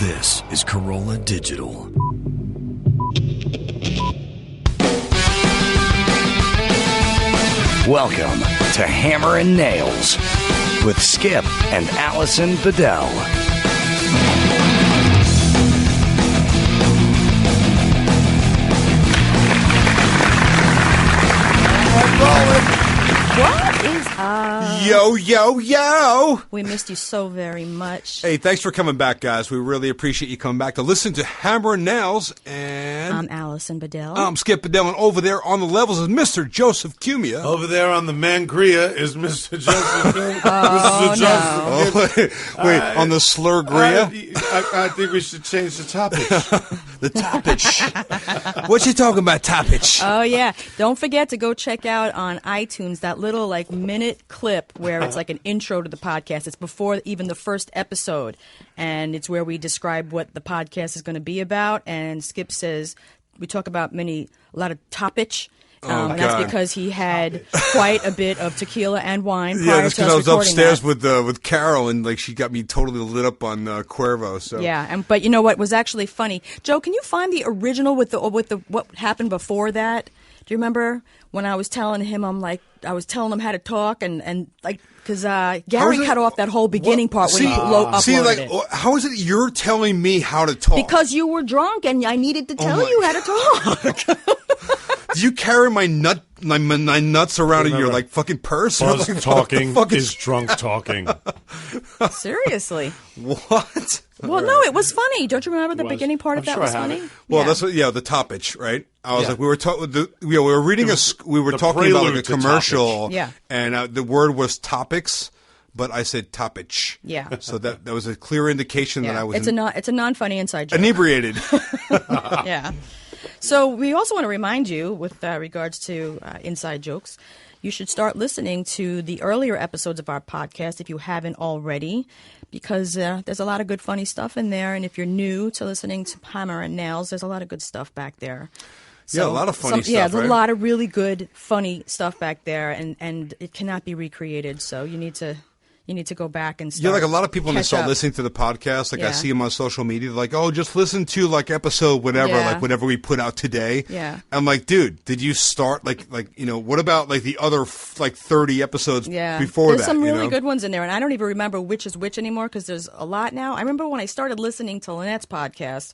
This is Corolla Digital. Welcome to Hammer and Nails with Skip and Alison Bedell. What is up? Yo, yo, yo! We missed you so very much. Hey, thanks for coming back, guys. We really appreciate you coming back to listen to Hammer and Nails. And I'm Alison Bedell. I'm Skip Bedell, and over there on the levels is Mr. Joseph Cumia. Over there on the Mangria is Mr. Joseph. Wait, on the Slurgria? I think we should change the topic. The topic. What you talking about, topic? Oh, yeah. Don't forget to go check out on iTunes that little, minute clip where it's like an intro to the podcast. It's before even the first episode, and it's where we describe what the podcast is going to be about. And Skip says we talk about a lot of topics. And that's because he had quite a bit of tequila and wine prior that's to us because I was recording upstairs that. with Carol, and she got me totally lit up on Cuervo. So yeah, but you know what was actually funny, Joe? Can you find the original with the what happened before that? Do you remember when I was telling him I was telling him how to talk and because Gary cut off that whole beginning part when he uploaded it. How is it you're telling me how to talk? Because you were drunk and I needed to tell you how to talk. Do you carry my nuts around in your fucking purse? Buzz talking is drunk talking. Seriously. What? Well, no, it was funny. Don't you remember the beginning part of that was funny? Well, that's what. Yeah, the topic, right? I was like, we were reading we were talking about a commercial, and the word was topics. But I said topic. Yeah. So that was a clear indication that I was. It's a non-funny inside joke. Inebriated. Yeah. So we also want to remind you, with regards to inside jokes, you should start listening to the earlier episodes of our podcast if you haven't already, because there's a lot of good funny stuff in there. And if you're new to listening to Hammer and Nails, there's a lot of good stuff back there. So, a lot of funny stuff. Yeah, there's right? a lot of really good, funny stuff back there, and it cannot be recreated. So you need to go back and start. Yeah, a lot of people when they start listening to the podcast, I see them on social media, they're like, oh, just listen to episode whatever, whatever we put out today. Yeah. I'm like, dude, did you start what about the other 30 episodes before that? There's some really good ones in there, and I don't even remember which is which anymore because there's a lot now. I remember when I started listening to Lynette's podcast,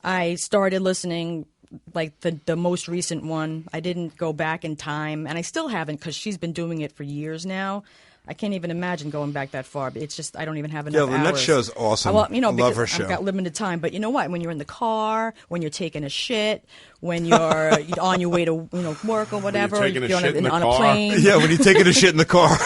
I started listening the most recent one. I didn't go back in time, and I still haven't because she's been doing it for years now. I can't even imagine going back that far. It's just I don't even have enough hours. Yeah, Lynette's show's awesome. Well, I love her show. I've got limited time. But you know what? When you're in the car, when you're taking a shit, when you're on your way to work or whatever, on a plane. Yeah, when you're taking a shit in the car.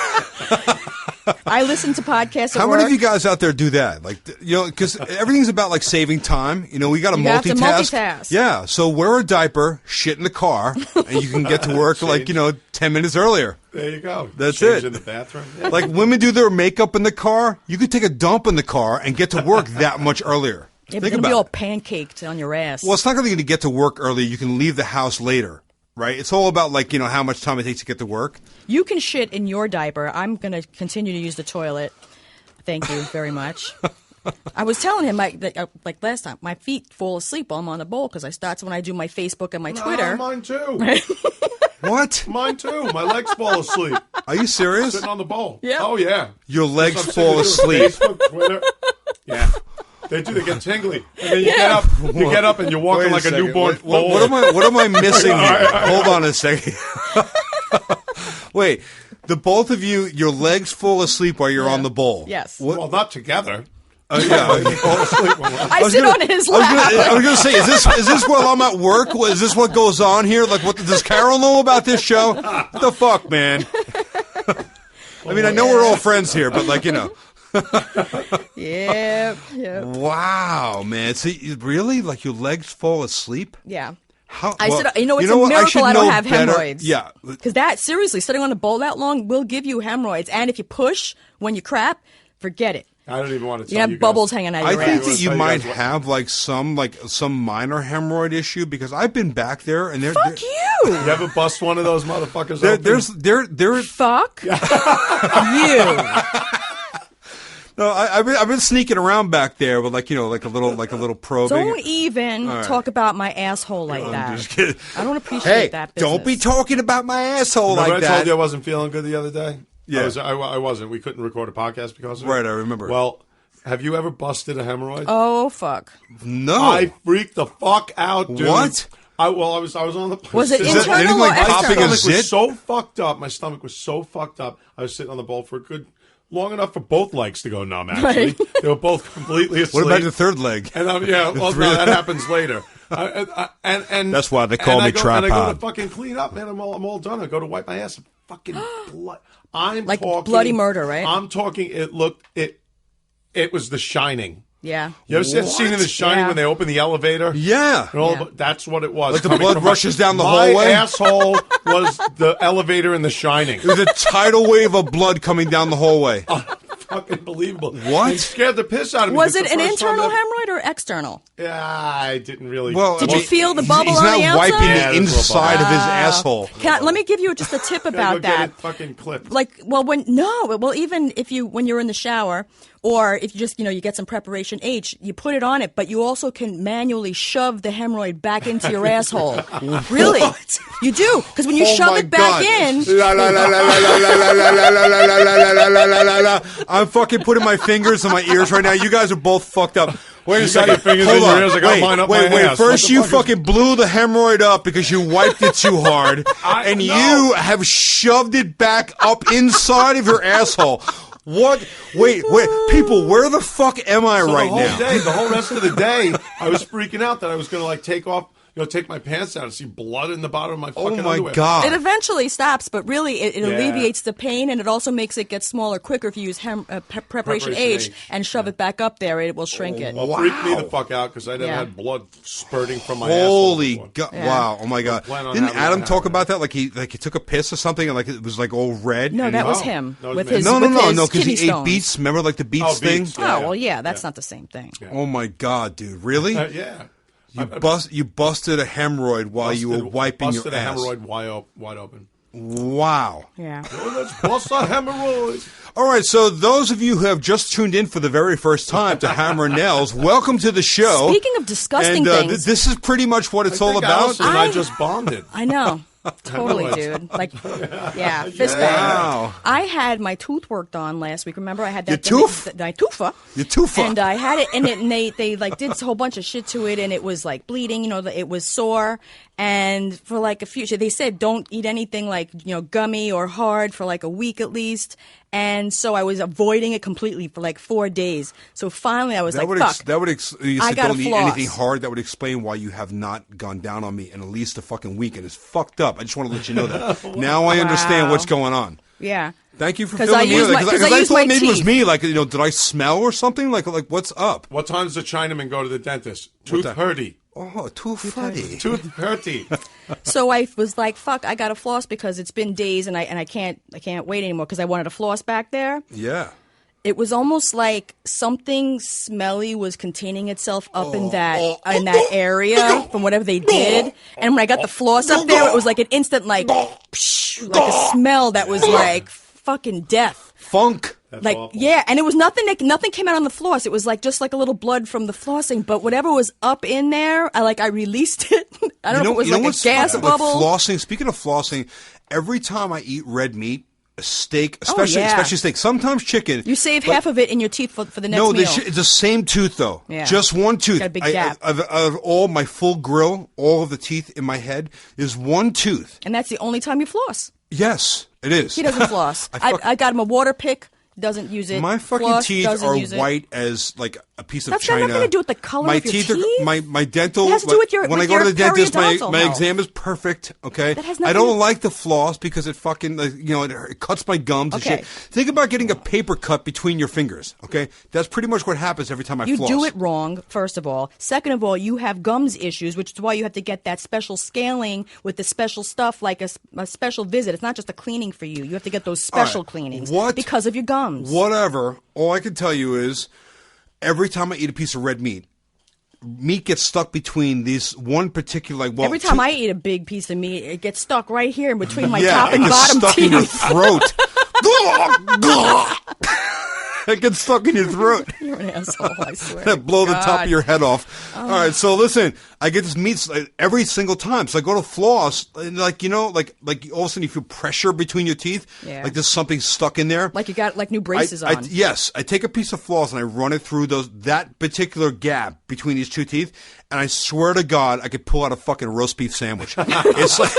I listen to podcasts at How work. many of you guys out there do that? Because everything's about saving time. We got to multitask. have to multitask. Yeah, so wear a diaper, shit in the car, and you can get to work 10 minutes earlier. There you go. That's Change it. in the bathroom. Yeah. Women do their makeup in the car. You could take a dump in the car and get to work that much earlier. You're Think going to about be all it. pancaked on your ass. Well, it's not going to get to work early. You can leave the house later. Right? It's all about, how much time it takes to get to work. You can shit in your diaper. I'm going to continue to use the toilet. Thank you very much. I was telling him, last time, my feet fall asleep while I'm on the bowl because that's when I do my Facebook and my Twitter. Mine too. What? Mine too. My legs fall asleep. Are you serious? Sitting on the bowl. Yeah. Oh, yeah. Your legs That's fall asleep. Facebook, Twitter. Yeah. They do. They get tingly. And then you get up and you're walking like a newborn foal. What am I missing here? Hold on a second. Wait, the both of you, your legs fall asleep while you're on the bowl. Yes. Well, not together. Yeah. I sit on his lap. I was going to say, is this while I'm at work? Is this what goes on here? What does Carol know about this show? What the fuck, man? I mean, I know we're all friends here, but Yeah. Wow, man. See, really? Your legs fall asleep? Yeah. How? It's a miracle I don't have hemorrhoids. Yeah. Because seriously, sitting on a bowl that long will give you hemorrhoids. And if you push when you crap, forget it. I don't even want to tell you have bubbles hanging out of your ass. I think that you might have some minor hemorrhoid issue because I've been back there and they're Fuck you. You ever bust one of those motherfuckers open? There's Fuck you. No, I've been sneaking around back there with like a little probing. Don't even talk about my asshole like that. I'm just kidding. I don't appreciate that business. Don't be talking about my asshole Remember like that. I told you I wasn't feeling good the other day? Yeah. I wasn't. We couldn't record a podcast because of it. Right, I remember. Well, have you ever busted a hemorrhoid? Oh, fuck. No. I freaked the fuck out, dude. What? I was on the... Was it Is internal anything or like popping external? a My stomach zit? was so fucked up. My stomach was so fucked up. I was sitting on the bowl for a good... long enough for both legs to go numb, actually. Right. They were both completely asleep. What about the third leg? And no, that happens later. And That's why they call me tripod. And I go to fucking clean up, man. I'm all done. I go to wipe my ass. Fucking blood. I'm like talking bloody murder, right? I'm talking. It was The Shining. Yeah. You ever see that scene in The Shining Yeah. when they open the elevator? Yeah. And all Yeah. that's what it was. Like the Coming blood from rushes down the my hallway? asshole was the elevator in The Shining. It was a tidal wave of blood coming down the hallway. Fucking believable. What? It scared the piss out of me. Was It's it the an first time internal that- hemorrhoid or external? Yeah, I didn't really. Well, Did I you mean, feel the bubble he's on not the outside? wiping Yeah, the there's a little inside of his bubble. asshole. Let me give you just a tip Gotta about go that. Get it fucking clipped. Even if when you're in the shower, or if you just, you get some preparation H, you put it on it, but you also can manually shove the hemorrhoid back into your asshole. Really? You do. Because when you Oh shove my it back God. in. La, la, la, la, la, la, la, la, la, la, la, la, la, la, la, la, la. I'm fucking putting my fingers in my ears right now. You guys are both fucked up. Wait a You got second. your fingers Hold in your on. ears, I got wait, mine up wait, my wait. ass. First, What the you fuck is- fucking blew the hemorrhoid up because you wiped it too hard, and know. you have shoved it back up inside of your asshole. What? Wait. People, where the fuck am I right now? The whole rest of the day, I was freaking out that I was going to take off, take my pants down and see blood in the bottom of my fucking Oh my underwear. God. It eventually stops, but really it Yeah. alleviates the pain, and it also makes it get smaller quicker if you use preparation H and shove it back up there. It will shrink it. Well, freaked me the fuck out because I never Yeah. had blood spurting from my Holy asshole. God! Yeah. Wow! Oh my God! plan on Didn't having Adam that talk happen. about that? Like he took a piss or something, and like it was like all red. No, and that he- was No. him That was with me. his no, with his because kidney he ate stones. beets. Remember, like the beets Oh, thing. beets, Oh yeah. well, yeah, that's not the same thing. Oh my God, dude! Really? Yeah. You busted a hemorrhoid while you were wiping busted your a ass. hemorrhoid wide open. Wow. Yeah. Oh, let's bust a hemorrhoid. All right, so those of you who have just tuned in for the very first time to Hammer and Nails, welcome to the show. Speaking of disgusting and things, this is pretty much what it's all think about. Alison and I just bonded. I know. Totally, dude. Like, yeah, fist bang. Wow. I had my tooth worked on last week. Remember, I had that Your tooth? my toofa. Your toofa. And I had it, and they like did a whole bunch of shit to it, and it was like bleeding. It was sore. And for like a few, they said don't eat anything like gummy or hard for like a week at least. And so I was avoiding it completely for like 4 days. So finally, I was That like, would fuck. you I said gotta don't eat floss. anything hard. That would explain why you have not gone down on me in at least a fucking week, and it's fucked up. I just want to let you know that. Now I understand Wow. what's going on. Yeah. Thank you for 'Cause filling I me use in. my- Because 'cause I I use thought my maybe it was teeth. me. Like, did I smell or something? Like what's up? What time does the Chinaman go to the dentist? Tooth hurty. Oh, too funny. Tooth hurty. So I was like, fuck, I gotta floss because it's been days and I can't wait anymore because I wanted to floss back there. Yeah. It was almost like something smelly was containing itself up in that area from whatever they did. And when I got the floss up there, it was like an instant like psh, like a smell that was like fucking death. Funk. That's Like awful. yeah, and it was nothing. Nothing came out on the floss. It was like just like a little blood from the flossing. But whatever was up in there, I released it. I don't know if it was like a what's gas fucking- bubble. Like flossing. Speaking of flossing, every time I eat red meat, a steak, especially steak, sometimes chicken. You save half of it in your teeth for the next No, meal. it's the same tooth though. Yeah. Just one tooth. Got a big gap. Out of all my full grill, all of the teeth in my head is one tooth. And that's the only time you floss. Yes, it is. He doesn't floss. I got him a water pick. Doesn't use it. My fucking Floss, teeth doesn't are use it. white as like a piece of That's got china. nothing to do with the color my of your teeth teeth. Are, my dental. It has to do with your- when with I go to your the dentist, periodontal my health. exam is perfect. Okay, That has I nothing don't to- like the floss because it fucking it cuts my gums Okay. and shit. Think about getting a paper cut between your fingers. Okay, that's pretty much what happens every time I You floss. do it wrong, first of all. Second of all, you have gums issues, which is why you have to get that special scaling with the special stuff, like a special visit. It's not just a cleaning for you. You have to get those special right. cleanings What? because of your gums. Whatever. All I can tell you is, every time I eat a piece of red meat gets stuck between these one particular Every time I eat a big piece of meat, it gets stuck right here in between my yeah, top it and gets bottom stuck teeth. in your throat. It gets stuck in your throat. You're an asshole, I swear. That blow the top God. of your head off. All right, so listen, I get this meat every single time. So I go to floss, and like all of a sudden you feel pressure between your teeth. Yeah. Like there's something stuck in there. Like you got new braces I on. Yes, I take a piece of floss and I run it through that particular gap between these two teeth, and I swear to God, I could pull out a fucking roast beef sandwich. It's like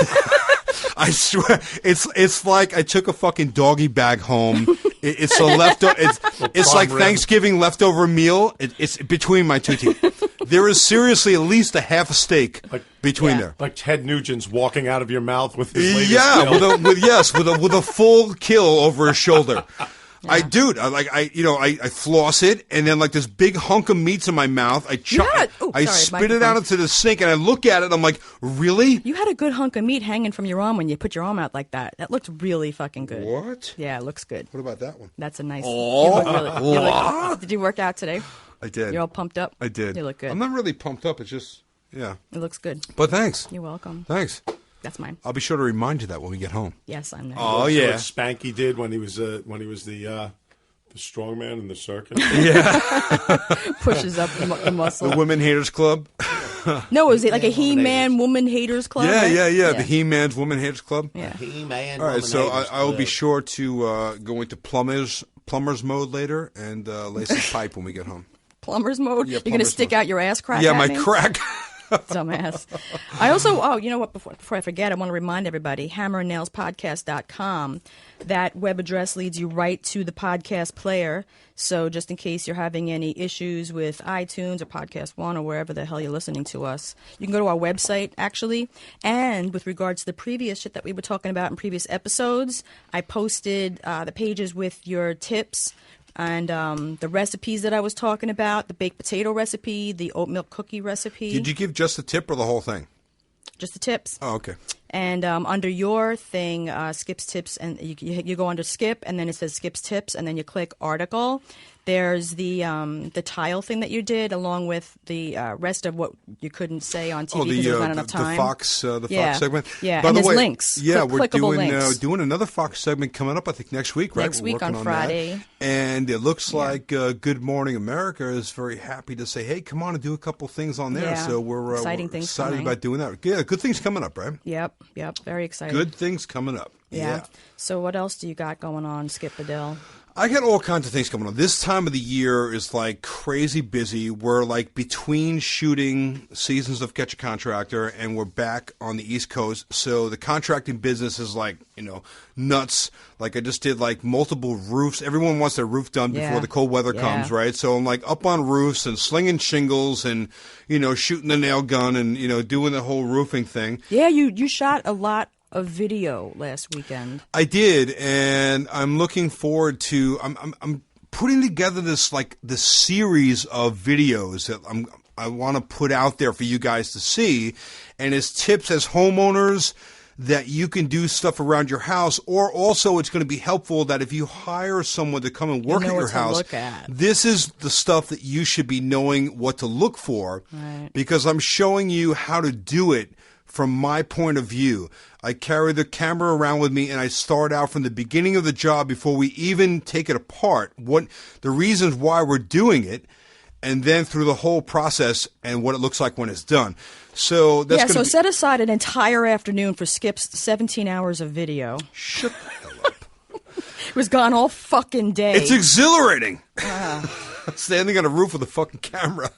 I swear, it's like I took a fucking doggy bag home. It's a leftover. It's like Thanksgiving leftover meal. It's between my two teeth. There is seriously at least a half a steak between there. Like Ted Nugent's walking out of your mouth with his latest kill. with a full kill over his shoulder. Yeah. I floss it, and then like this big hunk of meat's in my mouth. I spit it out into the sink, and I look at it. And I'm like, really? You had a good hunk of meat hanging from your arm when you put your arm out like that. That looked really fucking good. What? Yeah, it looks good. What about that one? That's a nice. Oh, did you work out today? I did. You're all pumped up? I did. You look good. I'm not really pumped up. It's just, yeah. It looks good. But thanks. You're welcome. Thanks. That's mine. I'll be sure to remind you that when we get home. Yes, I'm there. Oh yeah, what Spanky did when he was the strongman in the circus. Yeah, pushes up the muscle. The Women Haters Club. No, is it like a He-Man Woman Haters Club? Yeah, right? yeah. The He-Man's Woman Haters Club. Yeah. He-Man. All right, so I will Club. be sure to go into plumber's mode later and lay some pipe when we get home. Plumber's mode? Yeah, You're going to plumber's stick mode. out your ass crack Yeah, at my me? crack. Dumbass. I also, you know what, before I forget, I want to remind everybody, hammerandnailspodcast.com. That web address leads you right to the podcast player. So just in case you're having any issues with iTunes or Podcast One or wherever the hell you're listening to us, you can go to our website, actually. And with regards to the previous shit that we were talking about in previous episodes, I posted the pages with your tips and the recipes that I was talking about, the baked potato recipe, the oat milk cookie recipe. Did you give just the tip or the whole thing? Just the tips. Oh, okay. And under your thing, Skip's Tips, and you go under Skip, and then it says Skip's Tips, and then you click Article. There's the tile thing that you did, along with the rest of what you couldn't say on TV because there's not enough time. The Fox segment. Yeah, By and the there's way, links. Yeah, we're links. doing another Fox segment coming up. I think next week, right? Next week on working Friday. that. And it looks like Good Morning America is very happy to say, "Hey, come on and do a couple things on there." Yeah. So we're Exciting things excited coming. about doing that. Yeah, good things coming up, right? Yep, very exciting. Good things coming up. Yeah. So what else do you got going on, Skip Adele? I got all kinds of things coming on. This time of the year is like crazy busy. We're like between shooting seasons of Catch a Contractor and we're back on the East Coast. So the contracting business is like, nuts. Like I just did like multiple roofs. Everyone wants their roof done before the cold weather comes, right? So I'm like up on roofs and slinging shingles and, shooting the nail gun and, doing the whole roofing thing. Yeah, you shot a lot of video last weekend. I did, and I'm looking forward to. I'm putting together this series of videos that I want to put out there for you guys to see, and as tips as homeowners that you can do stuff around your house, or also it's going to be helpful that if you hire someone to come and work at your house, this is the stuff that you should be knowing what to look for, right. Because I'm showing you how to do it from my point of view. I carry the camera around with me and I start out from the beginning of the job before we even take it apart, what the reasons why we're doing it, and then through the whole process and what it looks like when it's done. So that's so set aside an entire afternoon for Skip's 17 hours of video. Shut the hell up. It was gone all fucking day. It's exhilarating. Standing on a roof with a fucking camera.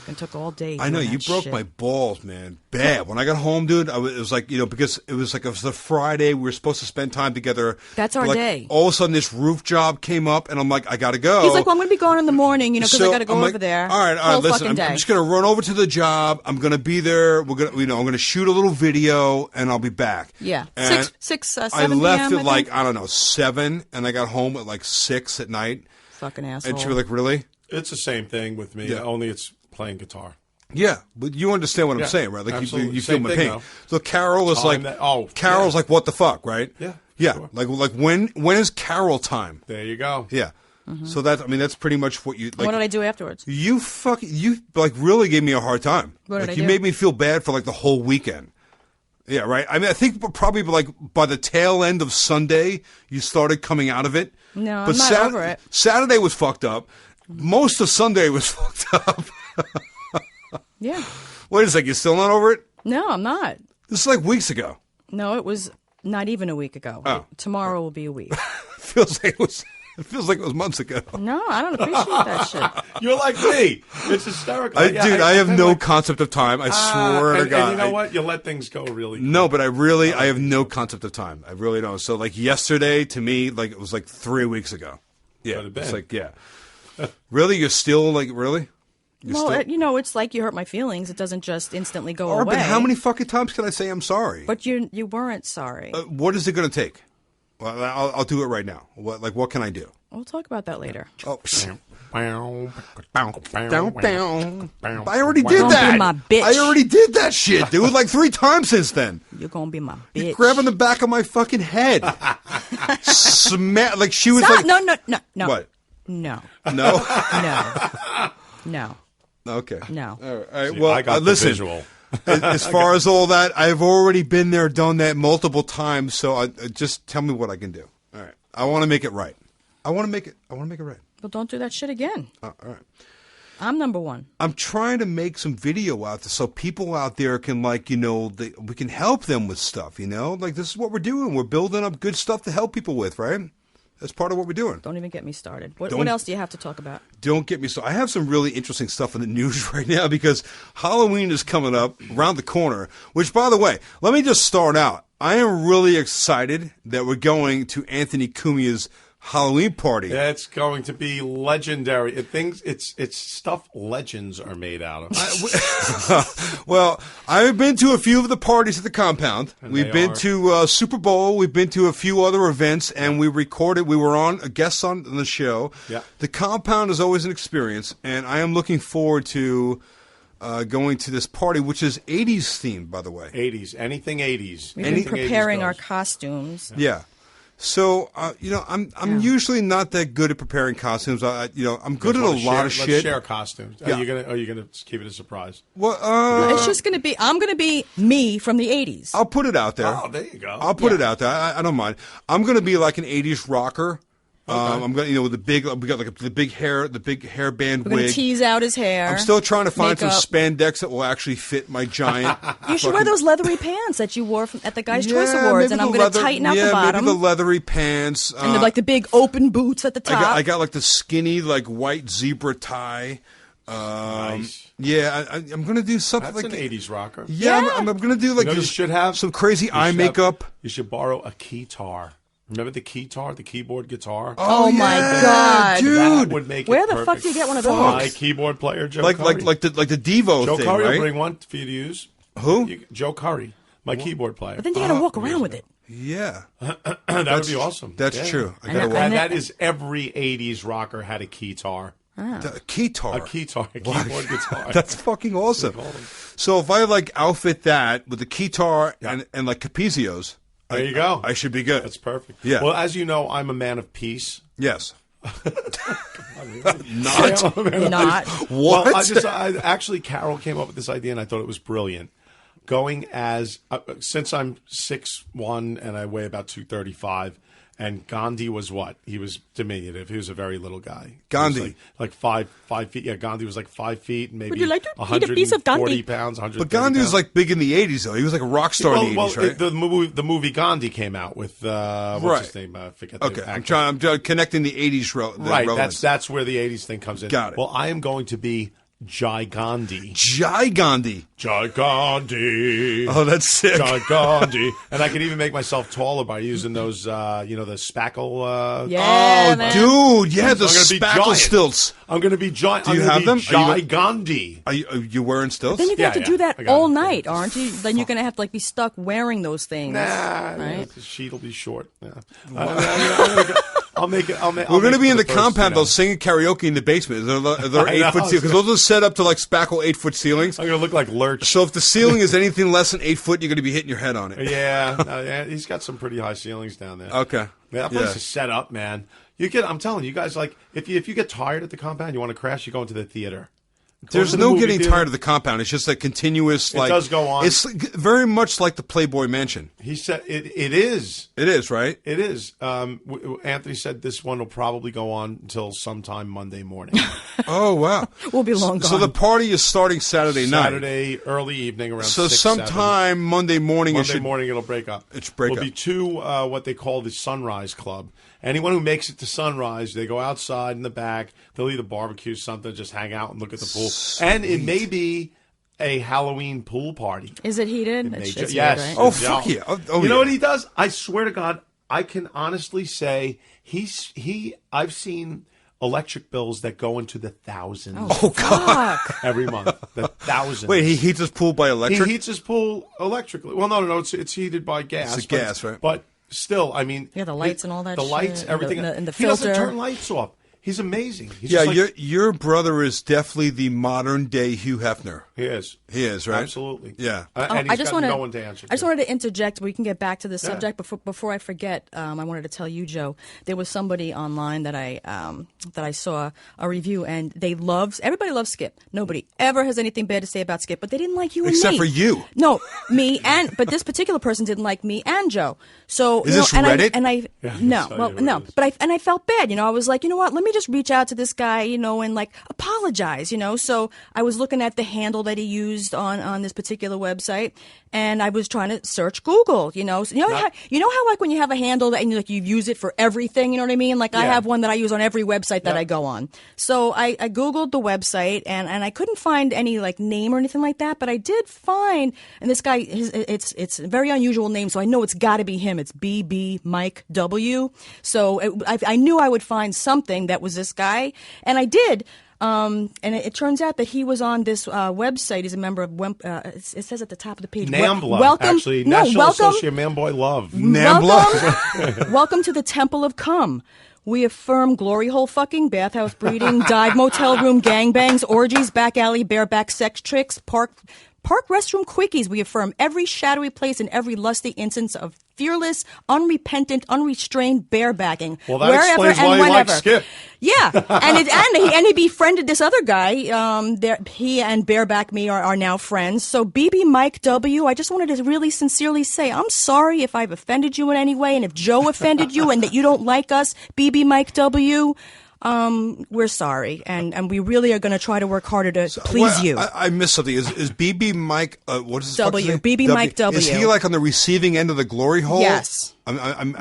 It took all day. I know, you broke my balls, man. Bad. When I got home, dude, it was like, because it was a Friday. We were supposed to spend time together. That's our day. All of a sudden, this roof job came up, and I'm like, I got to go. He's like, well, I'm going to be going in the morning, because I got to go over there. All right, listen, I'm just going to run over to the job. I'm going to be there. We're going to, I'm going to shoot a little video, and I'll be back. Yeah. And 7 I left PM, at I don't know, 7, and I got home at 6 at night. Fucking asshole. And she was like, really? It's the same thing with me, only it's playing guitar. Yeah, but you understand what I'm saying, right? Like you feel my pain. Though. So Carol is Carol's like, what the fuck, right? Yeah, yeah. Sure. Like when is Carol time? There you go. Yeah. Mm-hmm. So that's pretty much what you. Like, what did I do afterwards? You really gave me a hard time. What did I You do? made me feel bad for the whole weekend. Yeah, right. I mean, I think probably like by the tail end of Sunday, you started coming out of it. No, but I'm not over it. Saturday was fucked up. Most of Sunday was fucked up. Yeah. Wait a second, you're still not over it? No, I'm not. This is like weeks ago. No, it was not even a week ago. Oh. Tomorrow will be a week. It feels like it was months ago. No, I don't appreciate that shit. You're like me. It's hysterical. I have no concept of time. I swear to God. And you know what? You let things go really quick. No, but I have no concept of time. I really don't. So like yesterday to me, like it was like 3 weeks ago. Yeah. It's like, yeah. Really? You're still like, really? It's like you hurt my feelings. It doesn't just instantly go away. But how many fucking times can I say I'm sorry? But you weren't sorry. What is it going to take? Well, I'll do it right now. What can I do? We'll talk about that later. Oh, I already did that. Be my bitch. I already did that shit, dude. Like 3 times since then. You're gonna be my bitch. You're grabbing the back of my fucking head. Like she was Stop. like No. What? No. No. Okay. No. All right. See, Well, I got listen. the visual. As far as all that, I've already been there, done that multiple times. So just tell me what I can do. All right. I want to make it right. I want to make it right. Well, don't do that shit again. All right. I'm number one. I'm trying to make some video out there so people out there can we can help them with stuff. Like this is what we're doing. We're building up good stuff to help people with, right? That's part of what we're doing. Don't even get me started. What else do you have to talk about? Don't get me started. I have some really interesting stuff in the news right now because Halloween is coming up around the corner, which, by the way, let me just start out. I am really excited that we're going to Anthony Cumia's Halloween party. It's going to be legendary. It's stuff legends are made out of. Well, I've been to a few of the parties at the compound. We've been to Super Bowl. We've been to a few other events, and we recorded. We were on a guest on the show. Yeah. The compound is always an experience, and I am looking forward to going to this party, which is 80s themed, by the way. 80s. Anything 80s. We've been preparing our costumes. Yeah. So, I'm usually not that good at preparing costumes. I'm good at a lot of shit. Let's share costumes. Yeah. Are you gonna keep it a surprise? Well, it's just going to be, I'm going to be me from the 80s. I'll put it out there. Oh, there you go. I'll put it out there. I don't mind. I'm going to be like an 80s rocker. Okay. I'm going with we got like the big hairband We're going wig. to tease out his hair. I'm still trying to find makeup. some spandex that will actually fit my giant. You should wear those leathery pants that you wore at the Guys' Choice Awards, and I'm going to tighten out the bottom. Maybe the leathery pants. And the big open boots at the top. I got like the skinny like white zebra tie. Nice. Yeah, I'm going to do something That's like an 80s rocker. Yeah, I'm going to do like you should have some crazy eye makeup. You should borrow a keytar. Remember the keytar, the keyboard guitar? Oh my God, dude! That would make Where it the perfect. fuck do you get one of those? My keyboard player, Joe Curry. like the Devo Joe thing, Curry right? will bring one for you to use. Who? Joe Curry, my keyboard player. But then you got to walk around with it. Yeah, that would be awesome. That's true. I And gotta that is every 80s rocker had a keytar. the keytar. A keyboard guitar. That's fucking awesome. So if I like outfit that with the keytar and like Capizios, There you go. I should be good. That's perfect. Yeah. Well, as you know, I'm a man of peace. Yes. Not. What? Well, actually, Carol came up with this idea, and I thought it was brilliant. Going as since I'm 6'1" and I weigh about 235, and Gandhi was what? He was diminutive. He was a very little guy. Gandhi, like 5 feet. Yeah, Gandhi was like 5 feet, and maybe Would you like to eat a piece of Gandhi? 140 pounds. 130 but Gandhi was pounds. like big in the 80s, though. He was like a rock star in the 80s, right? The movie Gandhi came out with what's his name? I forget. Okay, the I'm actor. trying connecting the 80s Right, relevance. that's where the 80s thing comes in. Got it. Well, I am going to be Jai Gandhi. Jai Gandhi. Jai Gandhi. Oh, that's sick. Jai Gandhi. And I can even make myself taller by using those, the spackle. Yeah, man. Dude, yeah, the I'm gonna be spackle giant. stilts. I'm going to be giant. Do you I'm gonna have be them? Jai Gandhi. Are you wearing stilts? Then you're going to have to do that I got all it. night, aren't you? Then you're going to have to be stuck wearing those things. Right? The sheet will be short. Yeah. I'll make it. We're going to be in the compound, though, singing karaoke in the basement. They're 8-foot ceilings. Because those are set up to like spackle 8-foot ceilings. I'm going to look like Lurch. So if the ceiling is anything less than 8 foot, you're going to be hitting your head on it. Yeah, he's got some pretty high ceilings down there. Okay. That place is set up, man. I'm telling you guys, like, if you get tired at the compound, you want to crash, you go into the theater. There's no getting tired of the compound. It's just a continuous, like... It does go on. It's very much like the Playboy Mansion. He said it is. It is, right? It is. Anthony said this one will probably go on until sometime Monday morning. Oh, wow. We'll be long gone. So the party is starting Saturday night. Saturday, early evening, around 6, So sometime 7. Monday morning... Monday morning it'll break up. Will be 2, what they call the Sunrise Club. Anyone who makes it to sunrise, they go outside in the back. They'll either barbecue something, just hang out and look at the pool. Sweet. And it may be a Halloween pool party. Is it heated? It's Yes. heated, right? Oh, fuck yeah. You know what he does? I swear to God, I can honestly say I've seen electric bills that go into the thousands. Oh, God. Every month. The thousands. Wait, he heats his pool by electric? He heats his pool electrically. Well, no, it's heated by gas. It's gas, right? But still, I mean... Yeah, the lights and all that The shit, lights, and everything. and the he doesn't filter. turn lights off. He's amazing. He's Yeah, just like, your brother is definitely the modern-day Hugh Hefner. he is. He is, right? Absolutely. Yeah. And he's got no one to answer to. I just wanted to interject. We can get back to the subject before I forget. I wanted to tell you, Joe. There was somebody online that I saw a review, and everybody loves Skip. Nobody ever has anything bad to say about Skip, but they didn't like you and me. Except for you. No, me but this particular person didn't like me and Joe. So Is this Reddit? But I felt bad. I was like, you know what? Let me just reach out to this guy, and like apologize. So I was looking at the handle that he used on this particular website, and I was trying to search Google. So, how like when you have a handle that and you use it for everything. You know what I mean? Like I have one that I use on every website that I go on. So I Googled the website and I couldn't find any like name or anything like that, but I did find, and this guy, it's a very unusual name, so I know it's got to be him. It's BB Mike W. So I knew I would find something that was this guy, and I did. And it turns out that he was on this website. He's a member of it says at the top of the page. NAMBLA, welcome, actually. National Association of Man-Boy Love. NAMBLA? Welcome to the Temple of Cum. We affirm glory hole fucking, bathhouse breeding, dive motel room gangbangs, orgies, back alley, bareback sex tricks, park restroom quickies. We affirm every shadowy place and every lusty instance of fearless, unrepentant, unrestrained barebacking. Well, that wherever explains and why you whenever. like Skip. Yeah, and he befriended this other guy. He and Bareback Me are now friends. So BB Mike W, I just wanted to really sincerely say I'm sorry if I've offended you in any way, and if Joe offended you and that you don't like us, BB Mike W. We're sorry, and we really are going to try to work harder to please you. I missed something. Is BB Mike? What is his W? BB Mike W. Is he like on the receiving end of the glory hole? Yes.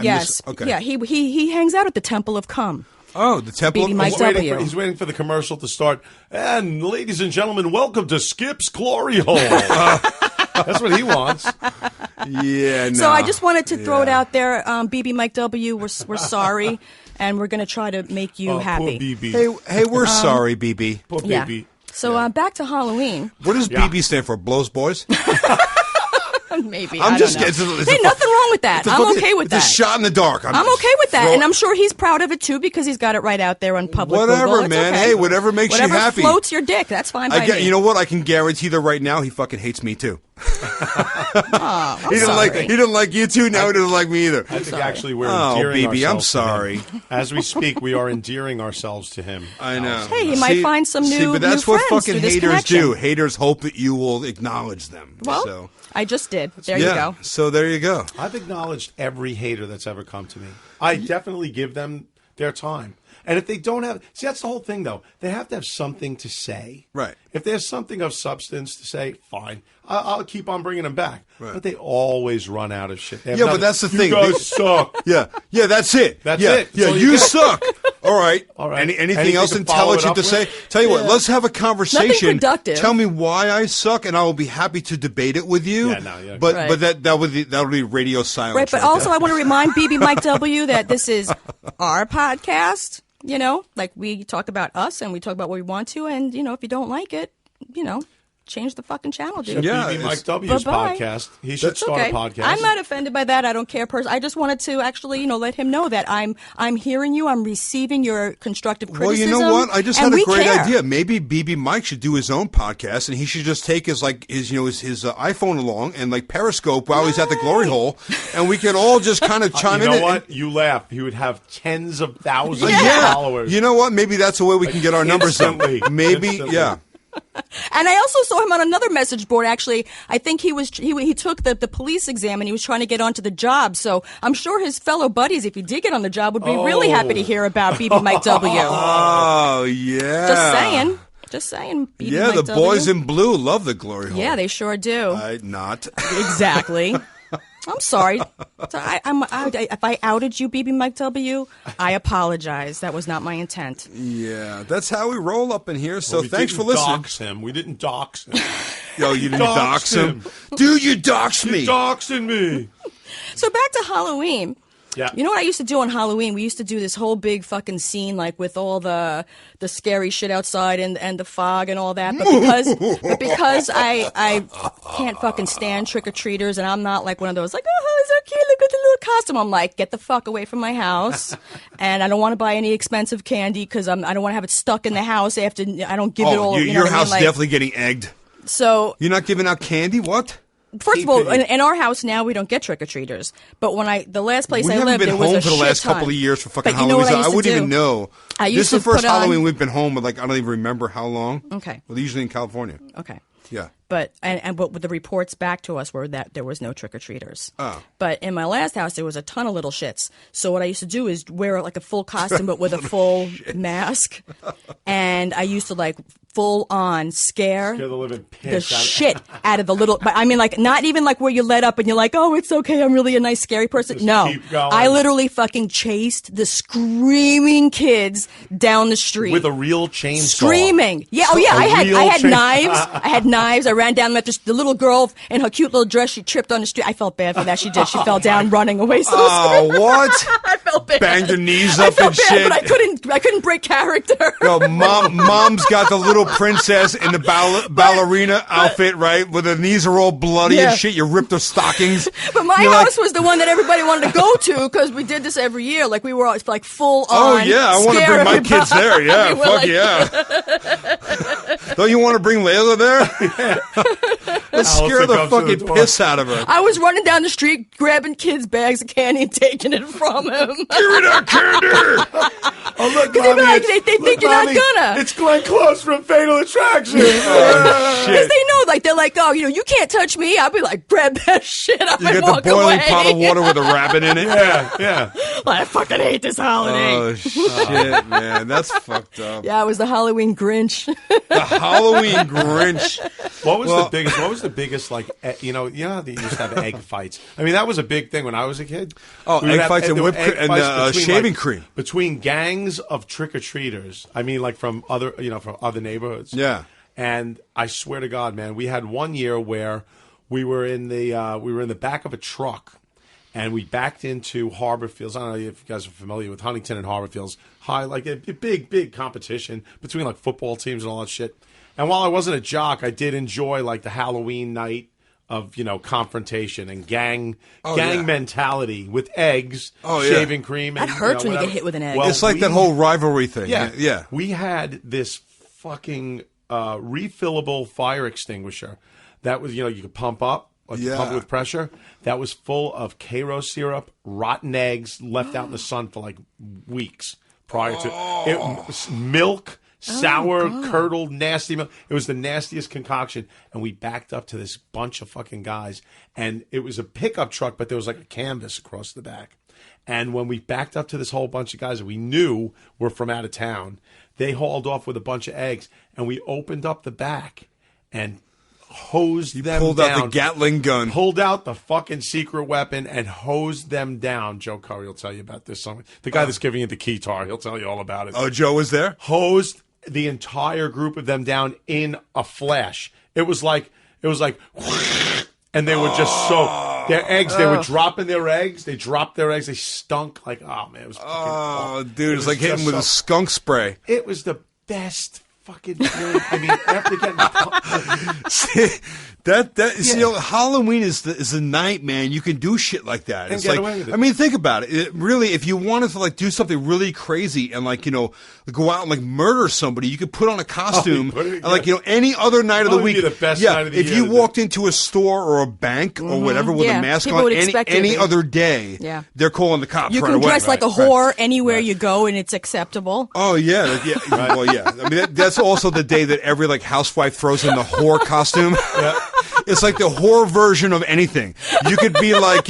Yes. Okay. Yeah. He hangs out at the Temple of Cum. Oh, the Temple BB of Mike W. He's waiting for the commercial to start. And ladies and gentlemen, welcome to Skip's Glory Hole. That's what he wants. Yeah. No. So I just wanted to throw it out there. BB Mike W. We're sorry, and we're going to try to make you happy. Poor BB. Hey, we're sorry, BB. Poor Yeah. BB. So back to Halloween. What does BB stand for? Blows boys? Maybe. I'm I just don't know. it's Hey, nothing wrong with that. I'm okay with that. It's a shot in the dark. I'm okay with that, and I'm sure he's proud of it too because he's got it right out there on public. Whatever, Google. It's man. okay. Hey, whatever makes you happy. Whatever floats your dick. That's fine by me. You know what? I can guarantee that right now he fucking hates me too. Oh, He didn't like you too. Now he doesn't like me either. I think actually we're Oh, endearing BB, I'm ourselves to sorry. him. As we speak, we are endearing ourselves to him. I know. Hey, he might find some new but that's new what friends fucking through this haters connection. do. Haters hope that you will acknowledge them. Well, so, I just did. There yeah, you go. So there you go. I've acknowledged every hater that's ever come to me. I definitely give them their time. And if they don't have... See, that's the whole thing, though. They have to have something to say. Right. If there's something of substance to say, fine. I'll keep on bringing them back. Right. But they always run out of shit. Yeah, but that's the thing. You guys suck. Yeah, that's it. That's yeah. it. Yeah, So you get- suck. All right. All right. Anything else to follow it intelligent up to say? with? Tell you what, let's have a conversation. Nothing productive. Tell me why I suck, and I will be happy to debate it with you. But Right. that would be radio silence. Right, but also I want to remind BB Mike W. that this is our podcast. Like we talk about us and we talk about what we want to, and if you don't like it, change the fucking channel, dude. Yeah, BB it's- Mike W's Bye-bye. podcast. He should It's start okay. a podcast. I'm not offended by that. I don't care. I just wanted to actually, let him know that I'm hearing you. I'm receiving your constructive Well, criticism. you know what? I just and had a we great care. idea. Maybe BB Mike should do his own podcast, and he should just take his iPhone along and like Periscope while he's at the glory hole, and we can all just kind of chime in. You know what? You laugh. He would have tens of thousands of Yeah. followers. You know what? Maybe that's the way we can get our numbers up. Instantly. Maybe, Instantly. yeah. And I also saw him on another message board. Actually, I think he took the police exam and he was trying to get onto the job. So I'm sure his fellow buddies, if he did get on the job, would be really happy to hear about BB Mike W. Oh, yeah. Just saying. BB Yeah, Mike the W. boys in blue love the glory hole. Yeah, they sure do. Not. Exactly. I'm sorry. So if I outed you, BB Mike W, I apologize. That was not my intent. Yeah, that's how we roll up in here. So We thanks for didn't listening. Dox him. We didn't dox him. Yo, you didn't dox Doxed him? him. Dude, you doxed me. You doxing me. So back to Halloween. Yeah. You know what I used to do on Halloween? We used to do this whole big fucking scene, like with all the scary shit outside and the fog and all that. But because I can't fucking stand trick-or-treaters, and I'm not like one of those like, oh, so cute, look at the little costume. I'm like, get the fuck away from my house. And I don't want to buy any expensive candy because I don't want to have it stuck in the house after I don't give it all. You know your what I mean? house Like, definitely getting egged. So You're not giving out candy? What? first of all, in our house now we don't get trick or treaters. But when the last place We I haven't lived, been there was home a for the shit last ton. couple of years for fucking But you know Halloween. what I used to wouldn't do? even know. I This used is the to first put on- Halloween we've been home, but like I don't even remember how long. Okay. Well, they're usually in California. Okay. Yeah. But the reports back to us were that there was no trick or treaters. Oh. But in my last house, there was a ton of little shits. So what I used to do is wear like a full costume, but with a full mask, and I used to like full on scare the living the piss out of- shit out of the little. But I mean, like not even like where you let up and you're like, oh, it's okay, I'm really a nice scary person. Just No, keep going. I literally fucking chased the screaming kids down the street with a real chainsaw. screaming. Yeah, oh yeah, A I real had chain- knives. I had knives. I ran down the little girl in her cute little dress. She tripped on the street. I felt bad for that. She did. She fell down running away. So Oh, what? I felt bad. Banged her knees I up felt and bad, shit. but I couldn't break character. Yo, mom's got the little princess in the ballerina outfit, right? Where the knees are all bloody Yeah. and shit. You ripped her stockings. But my You're house like, was the one that everybody wanted to go to because we did this every year. Like we were like full oh, on. yeah, I want to scare bring my everybody. kids there. Yeah, We were fuck like- yeah. Don't you want to bring Layla there? Let's scare Alison the comes to the fucking door. piss out of her. I was running down the street grabbing kids' bags of candy and taking it from him. Give me that candy! Oh, look, Because Mommy, they think look, you're not Mommy, gonna. It's Glenn Close from Fatal Attraction. Oh, Because shit. they know, like, they're like, oh, you can't touch me. I'll be like, grab that shit up You and get walk the boiling away. pot of water with a rabbit in it. yeah. I fucking hate this holiday. Oh, shit, man. That's fucked up. Yeah, I was the Halloween Grinch. The Halloween Grinch. What was the biggest like how they used to have egg fights? I mean, that was a big thing when I was a kid. Oh, We would egg have- fights and there were whipped egg cre- and, fights between, shaving cream. between gangs of trick or treaters. I mean, like from other neighborhoods. Yeah. And I swear to God, man, we had one year where we were in the back of a truck. And we backed into Harbor Fields. I don't know if you guys are familiar with Huntington and Harbor Fields. High, like a big competition between like football teams and all that shit. And while I wasn't a jock, I did enjoy like the Halloween night of confrontation and gang yeah. mentality with eggs, Oh, yeah. shaving cream. That And, hurts when you whatever. get hit with an egg. It's like that whole rivalry thing. Yeah, Yeah. We had this fucking refillable fire extinguisher that was you could pump up. Like you pump it with pressure. That was full of Karo syrup, rotten eggs left out in the sun for like weeks prior to it. Milk, sour, curdled, nasty milk. It was the nastiest concoction. And we backed up to this bunch of fucking guys. And it was a pickup truck, but there was like a canvas across the back. And when we backed up to this whole bunch of guys that we knew were from out of town, they hauled off with a bunch of eggs. And we opened up the back and hosed them Pulled down. out the Gatling gun. Pulled out the fucking secret weapon and hosed them down. Joe Curry will tell you about this. The guy that's giving you the keytar, he'll tell you all about it. Oh, Joe was there? Hosed the entire group of them down in a flash. It was like, and they were just so their eggs. They were dropping their eggs. They dropped their eggs. They stunk like it was. Fucking Oh, awful. dude, it's like was hitting with a just skunk spray. It was the best fucking thing. I mean, after getting. Halloween is the night, man. You can do shit like that. And It's get like, away with it. I mean, think about it. Really, if you wanted to like do something really crazy and like go out and like murder somebody, you could put on a costume and like any other night of the Oh, week. it'd be the best night of the if year you to walked into a store or a bank or whatever with Yeah. a mask People on would expect you any to. other day, Yeah. they're calling the cops. You right can away. dress like a Right. whore anywhere you go, and it's acceptable. Oh yeah, well yeah. I mean that's also the day that every like housewife throws in the whore costume. Yeah. It's like the whore version of anything. You could be like,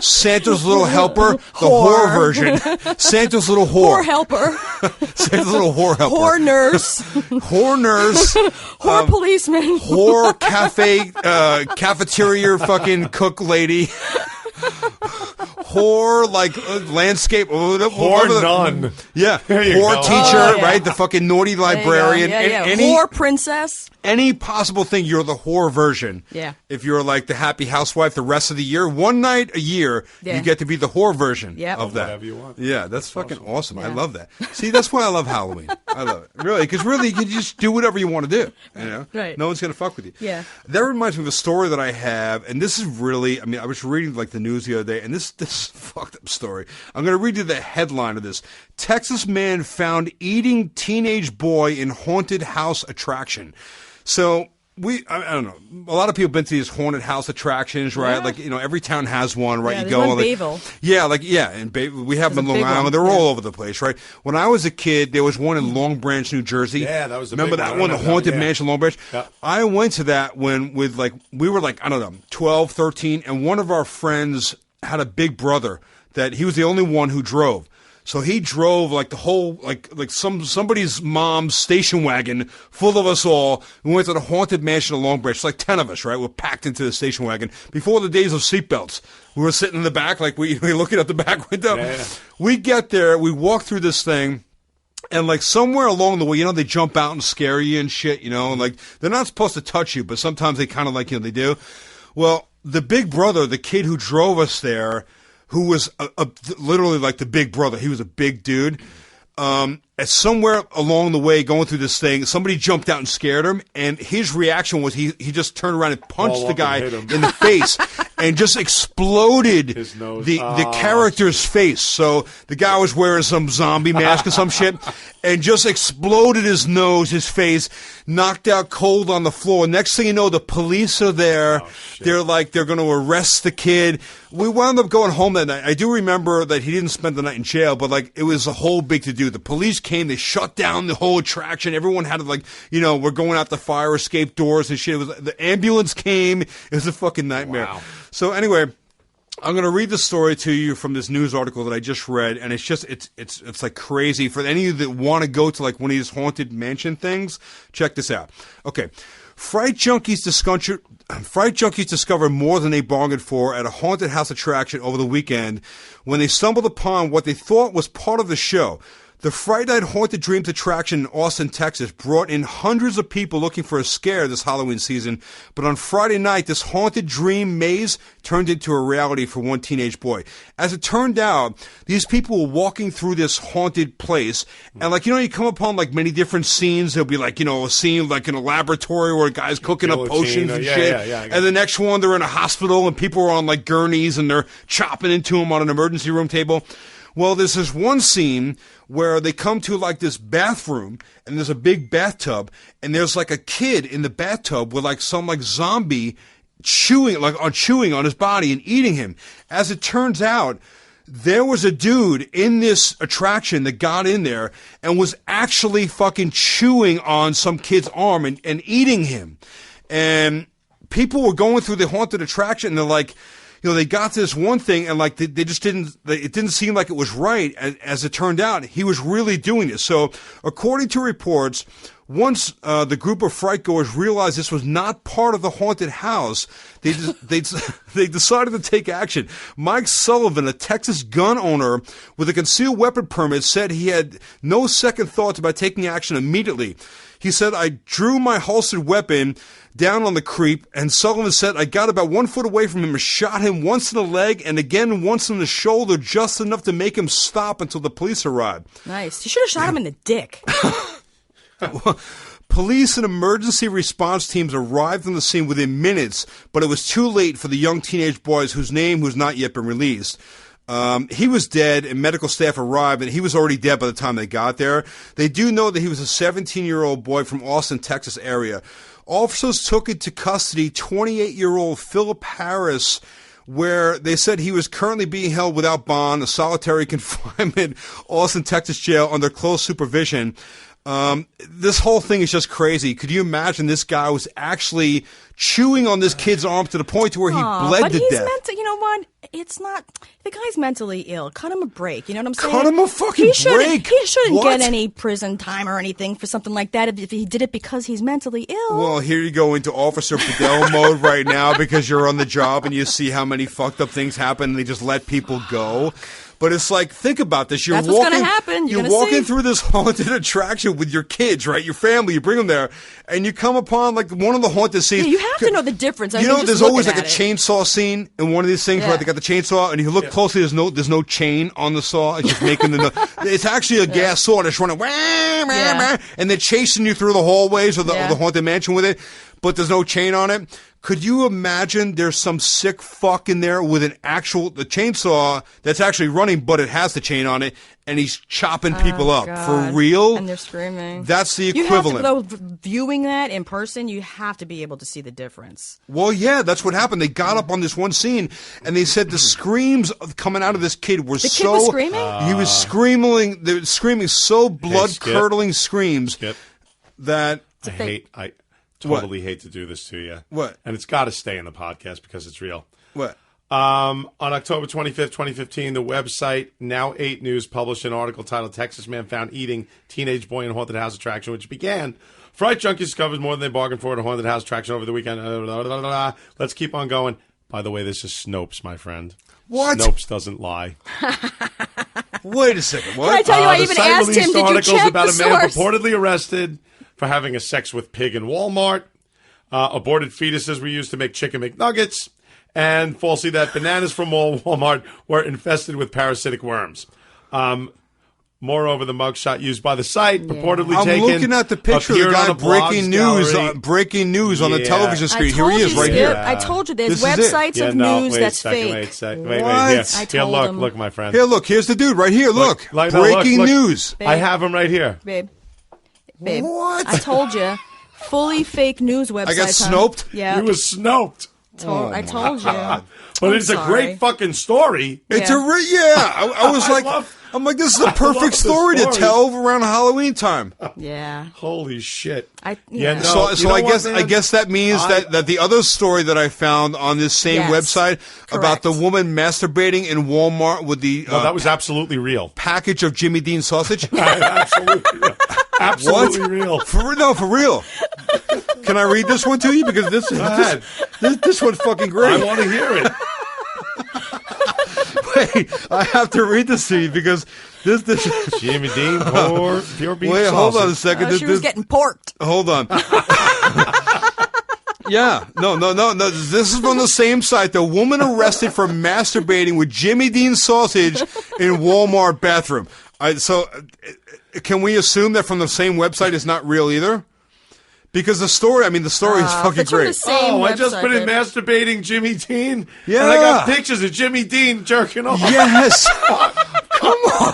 Santa's little helper, the whore version. Santa's little whore. Whore helper. Santa's little whore helper. Whore nurse. Whore nurse. Whore policeman. Whore cafeteria fucking cook lady. Whore, landscape. Whore nun. Yeah. Whore teacher, right? The fucking naughty librarian. Whore princess. Any possible thing, you're the whore version. Yeah. If you're like the happy housewife the rest of the year, one night a year, you get to be the whore version of that. Whatever you want. Yeah, that's fucking awesome. Yeah. I love that. See, that's why I love Halloween. I love it. Really, because really, you can just do whatever you want to do. Right. No one's going to fuck with you. Yeah. That reminds me of a story that I have, and this is really, I was reading the news the other day, and this fucked up story. I'm going to read you the headline of this. Texas man found eating teenage boy in haunted house attraction. So I don't know. A lot of people have been to these haunted house attractions, right? Yeah. Every town has one, right? Yeah, you go in Bayville. And we have them in Long Island. They're all over the place, right? When I was a kid, there was one in Long Branch, New Jersey. Yeah, that was the Remember big that one, the haunted mansion, Long Branch? Yeah. I went to that we were 12, 13, and one of our friends had a big brother that he was the only one who drove. So he drove the whole somebody's mom's station wagon full of us all. We went to the haunted mansion of Long Branch. 10 of us, right? We're packed into the station wagon before the days of seatbelts. We were sitting in the back, we looking out the back window. Yeah. We get there, we walk through this thing. And somewhere along the way, they jump out and scare you and shit, and they're not supposed to touch you, but sometimes they kind of they do. Well, the big brother, the kid who drove us there, who was literally the big brother. He was a big dude. At somewhere along the way going through this thing, somebody jumped out and scared him, and his reaction was he just turned around and punched the guy in the face and just exploded his nose. the character's face. So the guy was wearing some zombie mask or some shit and just exploded his nose, his face, knocked out cold on the floor. Next thing you know, the police are there. They're going to arrest the kid. We wound up going home that night. I do remember that he didn't spend the night in jail, but it was a whole big to-do. The police came, they shut down the whole attraction. Everyone had to we're going out the fire escape doors and shit. The ambulance came. It was a fucking nightmare. Wow. So anyway, I'm going to read the story to you from this news article that I just read, and it's crazy. For any of you that want to go to one of these haunted mansion things, check this out. Okay. Fright junkies discovered more than they bargained for at a haunted house attraction over the weekend when they stumbled upon what they thought was part of the show. The Fright Night Haunted Dreams attraction in Austin, Texas brought in hundreds of people looking for a scare this Halloween season, but on Friday night, this haunted dream maze turned into a reality for one teenage boy. As it turned out, these people were walking through this haunted place, and you come upon many different scenes. There'll be a scene in a laboratory where a guy's cooking up potions and shit. Yeah, and the next one, they're in a hospital and people are on gurneys and they're chopping into them on an emergency room table. Well, there's this one scene where they come to this bathroom and there's a big bathtub and there's a kid in the bathtub with some zombie chewing on his body and eating him. As it turns out, there was a dude in this attraction that got in there and was actually fucking chewing on some kid's arm and eating him. And people were going through the haunted attraction and they're they got this one thing and they just it didn't seem like it was right. As it turned out, he was really doing this. So according to reports, once the group of fright goers realized this was not part of the haunted house, they decided to take action. Mike Sullivan, a Texas gun owner with a concealed weapon permit, said he had no second thoughts about taking action immediately. He said, "I drew my holstered weapon down on the creep," and Sullivan said, "I got about 1 foot away from him and shot him once in the leg and again once in the shoulder, just enough to make him stop until the police arrived." Nice. You should have shot him in the dick. Police and emergency response teams arrived on the scene within minutes, but it was too late for the young teenage boys whose name has not yet been released. He was dead, and medical staff arrived, and he was already dead by the time they got there. They do know that he was a 17-year-old boy from Austin, Texas area. Officers took into custody 28-year-old Philip Harris, where they said he was currently being held without bond, a solitary confinement, Austin, Texas jail under close supervision. This whole thing is just crazy. Could you imagine this guy was actually chewing on this kid's arm to the point to where he bled to death? You know what? It's not. The guy's mentally ill. Cut him a break. You know what I'm saying? Cut him a fucking break. He shouldn't What? get any prison time or anything for something like that if he did it because he's mentally ill. Well, here you go into Officer Fidel mode right now because you're on the job and you see how many fucked up things happen and they just let people go. But it's like, think about this. That's what's going to happen. You're walking through this haunted attraction with your kids, right? Your family. You bring them there, and you come upon like one of the haunted scenes. Yeah, you have to know the difference. You know, there's always like a chainsaw scene in one of these things where they got the chainsaw, and you look closely. There's no chain on the saw. It's just making the. It's actually a gas saw that's running, and they're chasing you through the hallways of the haunted mansion with it. But there's no chain on it. Could you imagine there's some sick fuck in there with the chainsaw that's actually running, but it has the chain on it, and he's chopping people up. God. For real? And they're screaming. That's the equivalent. You have to, though, viewing that in person, you have to be able to see the difference. Well, yeah, that's what happened. They got up on this one scene, and they said the screams coming out of this kid were The kid was screaming? He was screaming. They were screaming so blood-curdling screams that... I totally hate to do this to you. What? And it's got to stay in the podcast because it's real. What? On October 25th, 2015, the website Now 8 News published an article titled Texas Man Found Eating Teenage Boy in Haunted House Attraction, which began, Fright Junkies discovers more than they bargained for at a haunted house attraction over the weekend. Let's keep on going. By the way, this is Snopes, my friend. What? Snopes doesn't lie. Wait a second. What? Can I tell you, I The even site asked released him, did you articles check about the a man source? purportedly arrested for having a sex with pig in Walmart. Aborted fetuses were used to make chicken McNuggets, and falsely that bananas from Walmart were infested with parasitic worms. Moreover, the mugshot used by the site purportedly taken. I'm looking at the picture of the guy breaking news on the television screen. Here he is, right here. I told you there's This is it. websites of news that's fake. Wait, What? here. I Here, told him. look, my friend. Here, look. Here's the dude right here. Look. Breaking news. Babe. I have him right here. Babe. What? I told you. Fully fake news websites. I got snoped? Yeah. He was snoped. I told you. But it's a great fucking story. It's Yeah. I was like, I'm like, this is a perfect story to tell around Halloween time. Yeah. Holy shit. Yeah. So you know I what, guess that means that the other story that I found on this same website about the woman masturbating in Walmart with the that was absolutely real. package of Jimmy Dean sausage. Absolutely real. Absolutely real. For real. Can I read this one to you? Because this one's fucking great. I want to hear it. Wait, I have to read this to you because this Jimmy Dean, pure beef Wait, sausage. hold on a second. She was getting porked. Hold on. Yeah, no. This is from the same site. The woman arrested for masturbating with Jimmy Dean sausage in Walmart bathroom. Can we assume that from the same website is not real either? Because the story is fucking great. I just put in masturbating Jimmy Dean. Yeah. And I got pictures of Jimmy Dean jerking off. Yes. Come on.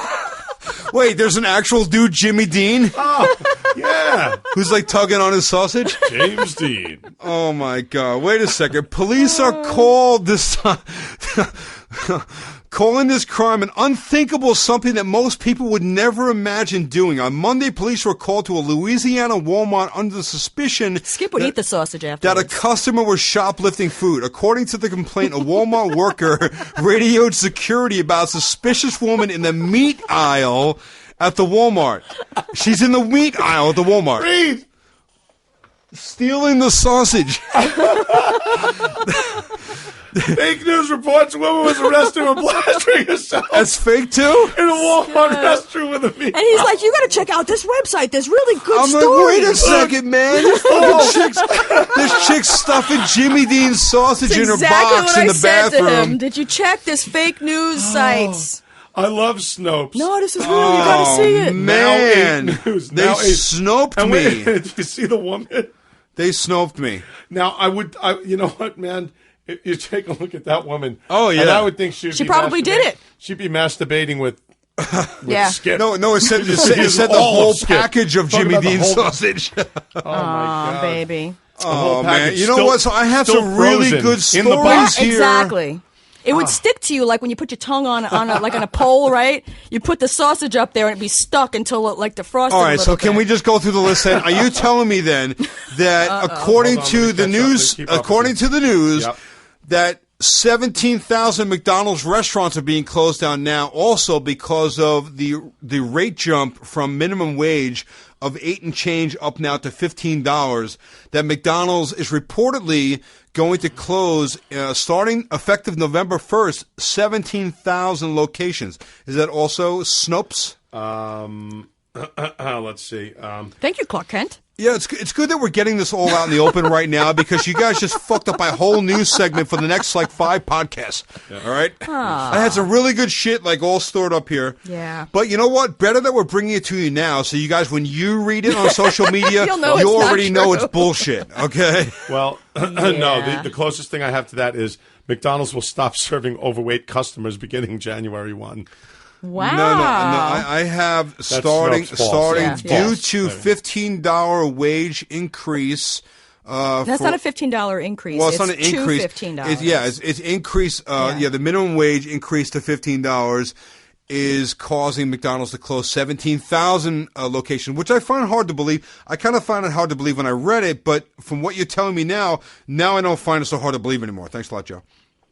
Wait, there's an actual dude, Jimmy Dean? Oh, yeah. Who's like tugging on his sausage? James Dean. Oh my God. Wait a second. Police are called this calling this crime an unthinkable something that most people would never imagine doing. On Monday, police were called to a Louisiana Walmart under suspicion Skip would eat the sausage that afterwards. a customer was shoplifting food. According to the complaint, a Walmart worker radioed security about a suspicious woman in the meat aisle at the Walmart. She's in the meat aisle at the Walmart. Read. Stealing the sausage. Fake news reports a woman was arrested for plastering herself That's fake too? in a Walmart restroom with a meat. And he's like, you got to check out this website. There's really good I'm stories. like, wait a second, man. This chick's stuffing Jimmy Dean's sausage That's in her exactly box what in I the said to him. bathroom. Did you check this fake news sites? I love Snopes. No, this is real. You got to see it. Man, Now 8 News. they Now 8. snoped And me. wait, did you see the woman? They snoped me. Now, you know what, man? If you take a look at that woman. Oh, yeah. And I would think she probably did it. She'd be masturbating with Yeah. Skip. No, it said the all whole of Skip. package of Talking Jimmy about the Dean's whole- sausage. Oh, my God. Baby. Oh, man. package You know still- what? So I have still some really frozen good in the stories box. here. Exactly. It would stick to you like when you put your tongue on a pole, right? You put the sausage up there and it'd be stuck until it like defrosted. All right, so can we just go through the list then? Are you telling me then that according to the news, Yep. that 17,000 McDonald's restaurants are being closed down now also because of the rate jump from minimum wage of $8 and change up now to $15, that McDonald's is reportedly going to close starting effective November 1st, 17,000 locations. Is that also Snopes? Let's see. Thank you, Clark Kent. Yeah, it's good that we're getting this all out in the open right now because you guys just fucked up my whole news segment for the next like 5 podcasts. Yeah. All right? I had some really good shit like all stored up here. Yeah. But you know what? Better that we're bringing it to you now so you guys, when you read it on social media, You'll know you it's not already know true. it's bullshit, okay? Well, no, the closest thing I have to that is McDonald's will stop serving overweight customers beginning January 1. Wow. No. I have starting Snopes false. due False. to $15 wage increase. That's not a $15 increase. Well, it's not an increase. $15. It's increase. The minimum wage increase to $15 is causing McDonald's to close 17,000 locations, which I find hard to believe. I kind of found it hard to believe when I read it, but from what you're telling me now I don't find it so hard to believe anymore. Thanks a lot, Joe.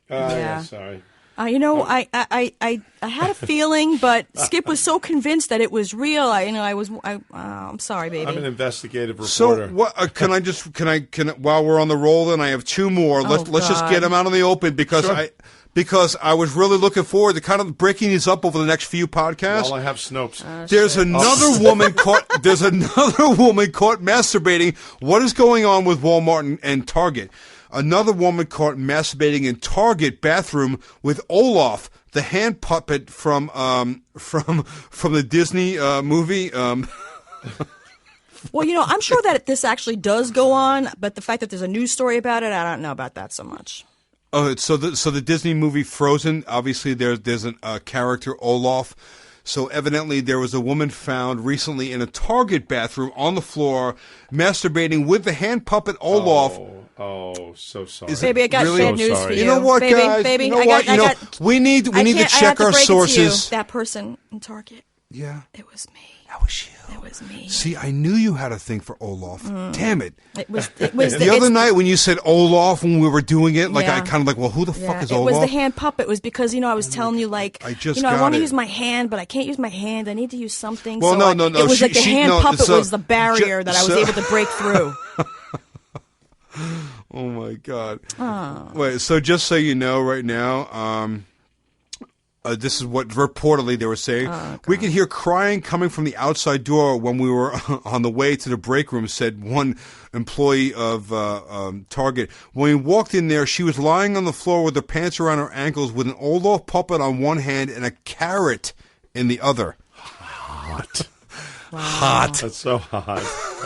Yeah, sorry. I had a feeling, but Skip was so convinced that it was real. I'm sorry, baby. I'm an investigative reporter. So what? Can I while we're on the roll, then I have 2 more. Let's just get them out in the open because I was really looking forward to kind of breaking these up over the next few podcasts. Well, I have Snopes. There's another woman caught. There's another woman caught masturbating. What is going on with Walmart and Target? Another woman caught masturbating in Target bathroom with Olaf, the hand puppet from the Disney movie. Well, I'm sure that this actually does go on, but the fact that there's a news story about it, I don't know about that so much. Oh, so the Disney movie Frozen. Obviously, there's a character Olaf. So evidently there was a woman found recently in a Target bathroom on the floor masturbating with the hand puppet Olaf. Oh, so sorry. Baby, I got really? bad news for you. You know what, guys? Baby, you know what? We need to check our sources. That person in Target. Yeah. It was me. That was you. It was me. See, I knew you had a thing for Olaf. Damn it. It was the other night when you said Olaf when we were doing it, I kind of like, well, who the fuck is Olaf? It was the hand puppet. It was because, I was telling you, like, I want to use my hand, but I can't use my hand. I need to use something. Well, so no. It was like the hand puppet was the barrier that I was able to break through. Oh, my God. Wait, so just so you know right now, this is what reportedly they were saying. We could hear crying coming from the outside door when we were on the way to the break room, said one employee of Target. When we walked in there, she was lying on the floor with her pants around her ankles with an Olaf puppet on one hand and a carrot in the other. Hot. Wow. Hot. That's so hot.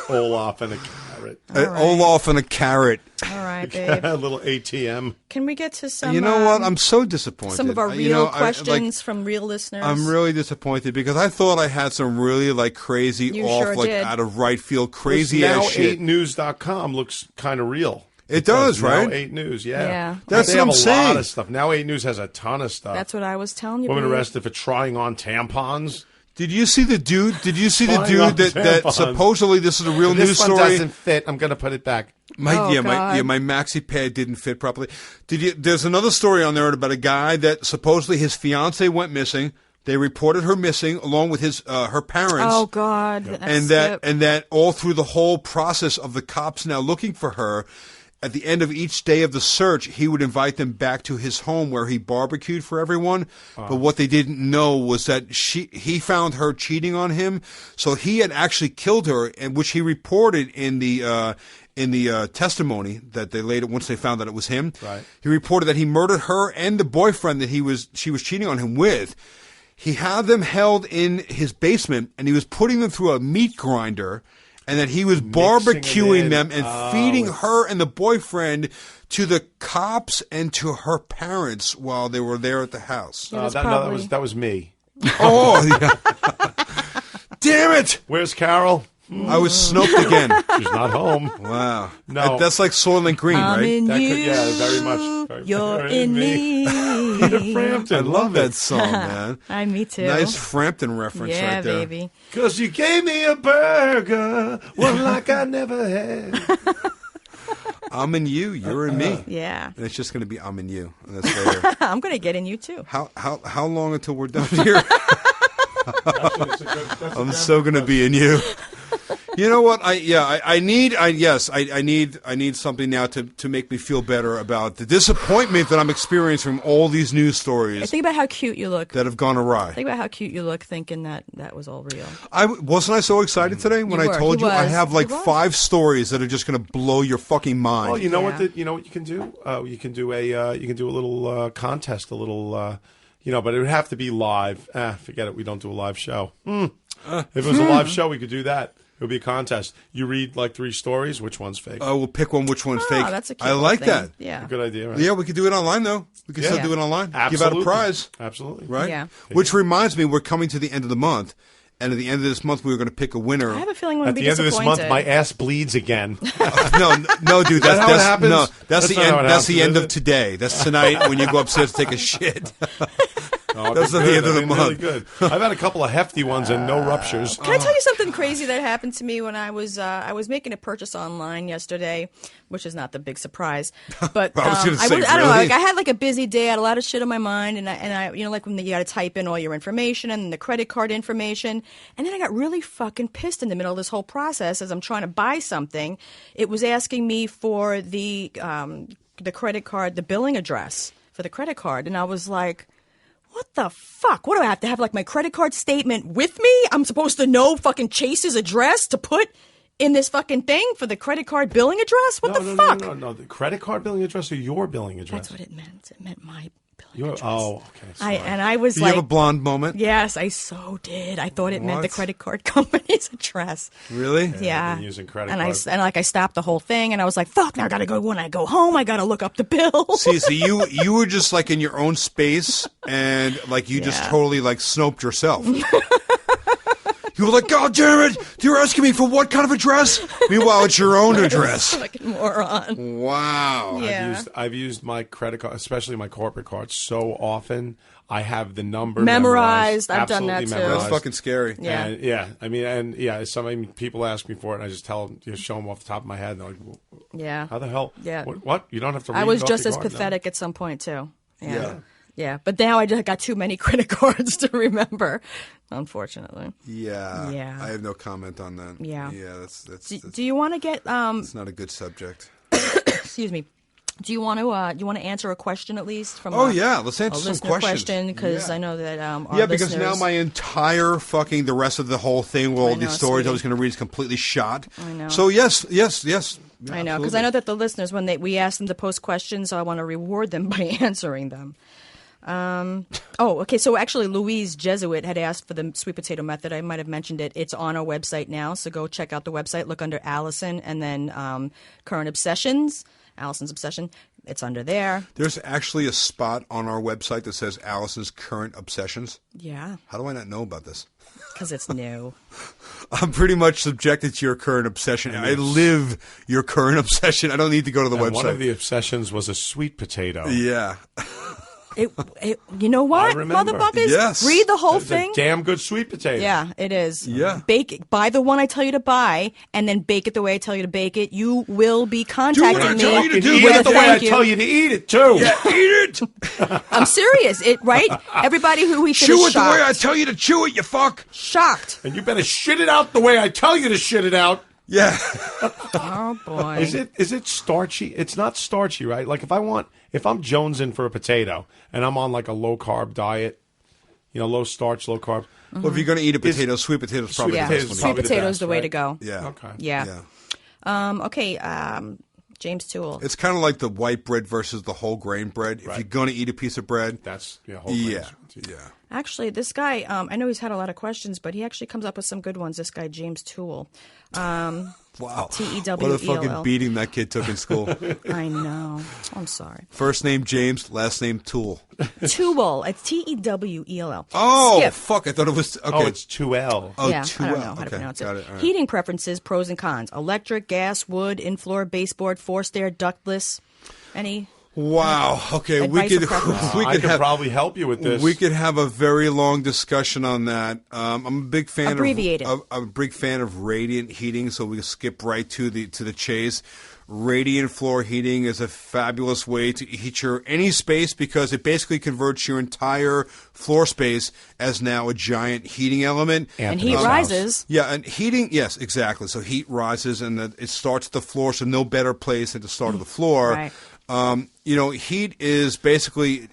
Olaf and a carrot. Olaf and a carrot. All right, babe. A little ATM. Can we get to some... You know what? I'm so disappointed. Some of our real questions from real listeners. I'm really disappointed because I thought I had some really crazy out of right field crazy ass shit. Now 8news.com looks kind of real. It does, right? Now 8 News, yeah. That's they what I'm have saying. A lot of stuff. Now 8 News has a ton of stuff. That's what I was telling you. Women arrested for trying on tampons. Did you see the dude? That supposedly this is a real news story? This one doesn't fit. I'm going to put it back. My maxi pad didn't fit properly. There's another story on there about a guy that supposedly his fiance went missing. They reported her missing along with her parents. Oh God! And that all through the whole process of the cops now looking for her. At the end of each day of the search, he would invite them back to his home where he barbecued for everyone. But what they didn't know was that he found her cheating on him, so he had actually killed her, and which he reported in the testimony that they later, once they found that it was him. Right. He reported that he murdered her and the boyfriend that she was cheating on him with. He had them held in his basement, and he was putting them through a meat grinder. And that he was barbecuing them and feeding her and the boyfriend to the cops and to her parents while they were there at the house. That was me. Oh, yeah. Damn it! Where's Carol? I was Snoped again. She's not home. Wow. No. That's like Soylent Green, I'm right? in you. Yeah, very much. You're in me. Peter Frampton. I love that song, man. Me too. Nice Frampton reference yeah, right there. baby. Because you gave me a burger, one like I never had. I'm in you, you're in me. Yeah. And it's just going to be I'm in you. And that's later. I'm going to get in you too. How long until we're done here? I'm so going to be in you. You know what? I need something now to make me feel better about the disappointment that I'm experiencing from all these news stories. Think about how cute you look. That have gone awry. Think about how cute you look, thinking that was all real. Wasn't I so excited today when I told you I have like 5 stories that are just going to blow your fucking mind. Well, you know what you can do? You can do a little contest, a little but it would have to be live. Forget it. We don't do a live show. If it was a live show, we could do that. It would be a contest. You read like 3 stories. Which one's fake? We'll pick one. Which one's fake? That's a cute I like thing. that. Yeah, Good idea. Right? Yeah, we could do it online though. We could still do it online. Absolutely. Give out a prize. Absolutely. Right. Yeah. Which reminds me, we're coming to the end of the month, and at the end of this month, we were going to pick a winner. I have a feeling we're At going to the be end of this month, disappointed. my ass bleeds again. No, dude. That's how it happens? No, that's the not how it end. That's the happens, end is of it? today. That's tonight when you go upstairs to take a shit. That's at the end of the Really month. good. I've had a couple of hefty ones and no ruptures. Can I tell you something crazy that happened to me when I was making a purchase online yesterday, which is not the big surprise, but I was gonna say, I don't know. really? Like I had like a busy day, I had a lot of shit on my mind, and I like when you got to type in all your information and the credit card information, and then I got really fucking pissed in the middle of this whole process as I'm trying to buy something. It was asking me for the credit card, the billing address for the credit card, and I was like, what the fuck? What do I have to have, like, my credit card statement with me? I'm supposed to know fucking Chase's address to put in this fucking thing for the credit card billing address? What the fuck? No. The credit card billing address or your billing address? That's what it meant. It meant my billing address. Oh, okay. Sorry. I was Did like, you have a blonde moment? yes, I so did. I thought it meant the What? credit card company's address. Really? Yeah. I've been using credit and card. I stopped the whole thing, and I was like, fuck, now I gotta go, when I go home, I gotta look up the bill. See, so you were just like in your own space, and like you just Yeah. totally like Snoped yourself. You were like, God damn it! You're asking me for what kind of address? Meanwhile, it's your own address. Fucking moron. Wow. Yeah. I've used my credit card, especially my corporate card, so often. I have the number Memorized. I've done that, Absolutely too. memorized. That's fucking scary. Yeah. And, people ask me for it, and I just tell them, show them off the top of my head, and they're like, Yeah. how the hell? Yeah. What? You don't have to read I was it off just your as card? No. pathetic at some point too. Yeah. Yeah. But now I just got too many credit cards to remember, unfortunately. Yeah. Yeah. I have no comment on that. Yeah. Yeah. That's Do you want to get? it's not a good subject. Excuse me. Do you want to answer a question at least from? Oh yeah, let's answer a some listener questions. question because Yeah. I know that our Yeah, because listeners, now my entire fucking the rest of the whole thing with all I these know, stories sweetie. I was going to read is completely shot. I know. So yes. Yeah, I know because absolutely. I know that the listeners when we ask them to post questions, so I want to reward them by answering them. Okay. So actually, Louise Jesuit had asked for the sweet potato method. I might have mentioned it. It's on our website now, so go check out the website. Look under Alison and then current obsessions. Alison's obsession. It's under there. There's actually a spot on our website that says Alison's current obsessions. Yeah, How do I not know about this? because it's new. I'm pretty much subjected to your current obsession. I live your current obsession. I don't need to go to the And website. one of the obsessions was a sweet potato. Yeah. You know what, I remember. motherfuckers? Yes. Read the whole It's a thing. damn good sweet potato. Yeah, it is. Yeah. Bake it. Buy the one I tell you to buy, and then bake it the way I tell you to bake it. You will be contacting I me tell you to do. Eat with it a the way I thank you. tell you to eat it, too. Eat it. I'm serious. Right? Everybody who eats it Chew is it the way I shocked. tell you to chew it, you fuck. Shocked. And you better shit it out the way I tell you to shit it out. Yeah. Oh boy. Is it starchy? It's not starchy, right? Like if I'm jonesing for a potato and I'm on like a low carb diet, low starch, low carb. Well, if you're going to eat a potato, sweet potato is probably Yeah, the potatoes best is sweet one. probably the potato is best, the way right? to go. Yeah. Okay. Yeah. Okay. James Toole. It's kind of like the white bread versus the whole grain bread. If Right. you're going to eat a piece of bread, That's whole yeah, grains. Yeah. Actually, this guy, I know he's had a lot of questions, but he actually comes up with some good ones. This guy, James Toole. Wow. T-E-W-E-L-L. What a fucking beating that kid took in school. I know. I'm sorry. First name James, last name Toole. Toole. It's T-E-W-E-L-L. Oh, Skip. fuck. I thought it was... Okay. Oh, it's 2L. Oh, Yeah, 2L. I don't know how to Okay, pronounce it. got it. All right. Heating preferences, pros and cons. Electric, gas, wood, in-floor, baseboard, forced air, ductless. Any... Wow. Okay, Advice or preference? I could probably help you with this. We could have a very long discussion on that. I'm a big fan Abbreviate it. I'm a big fan of radiant heating, so we can skip right to the chase. Radiant floor heating is a fabulous way to heat your any space because it basically converts your entire floor space as now a giant heating element. And heat rises. Yeah, and heating, yes, exactly. So heat rises and it starts at the floor, so no better place than the start of the floor. Right. Heat is basically,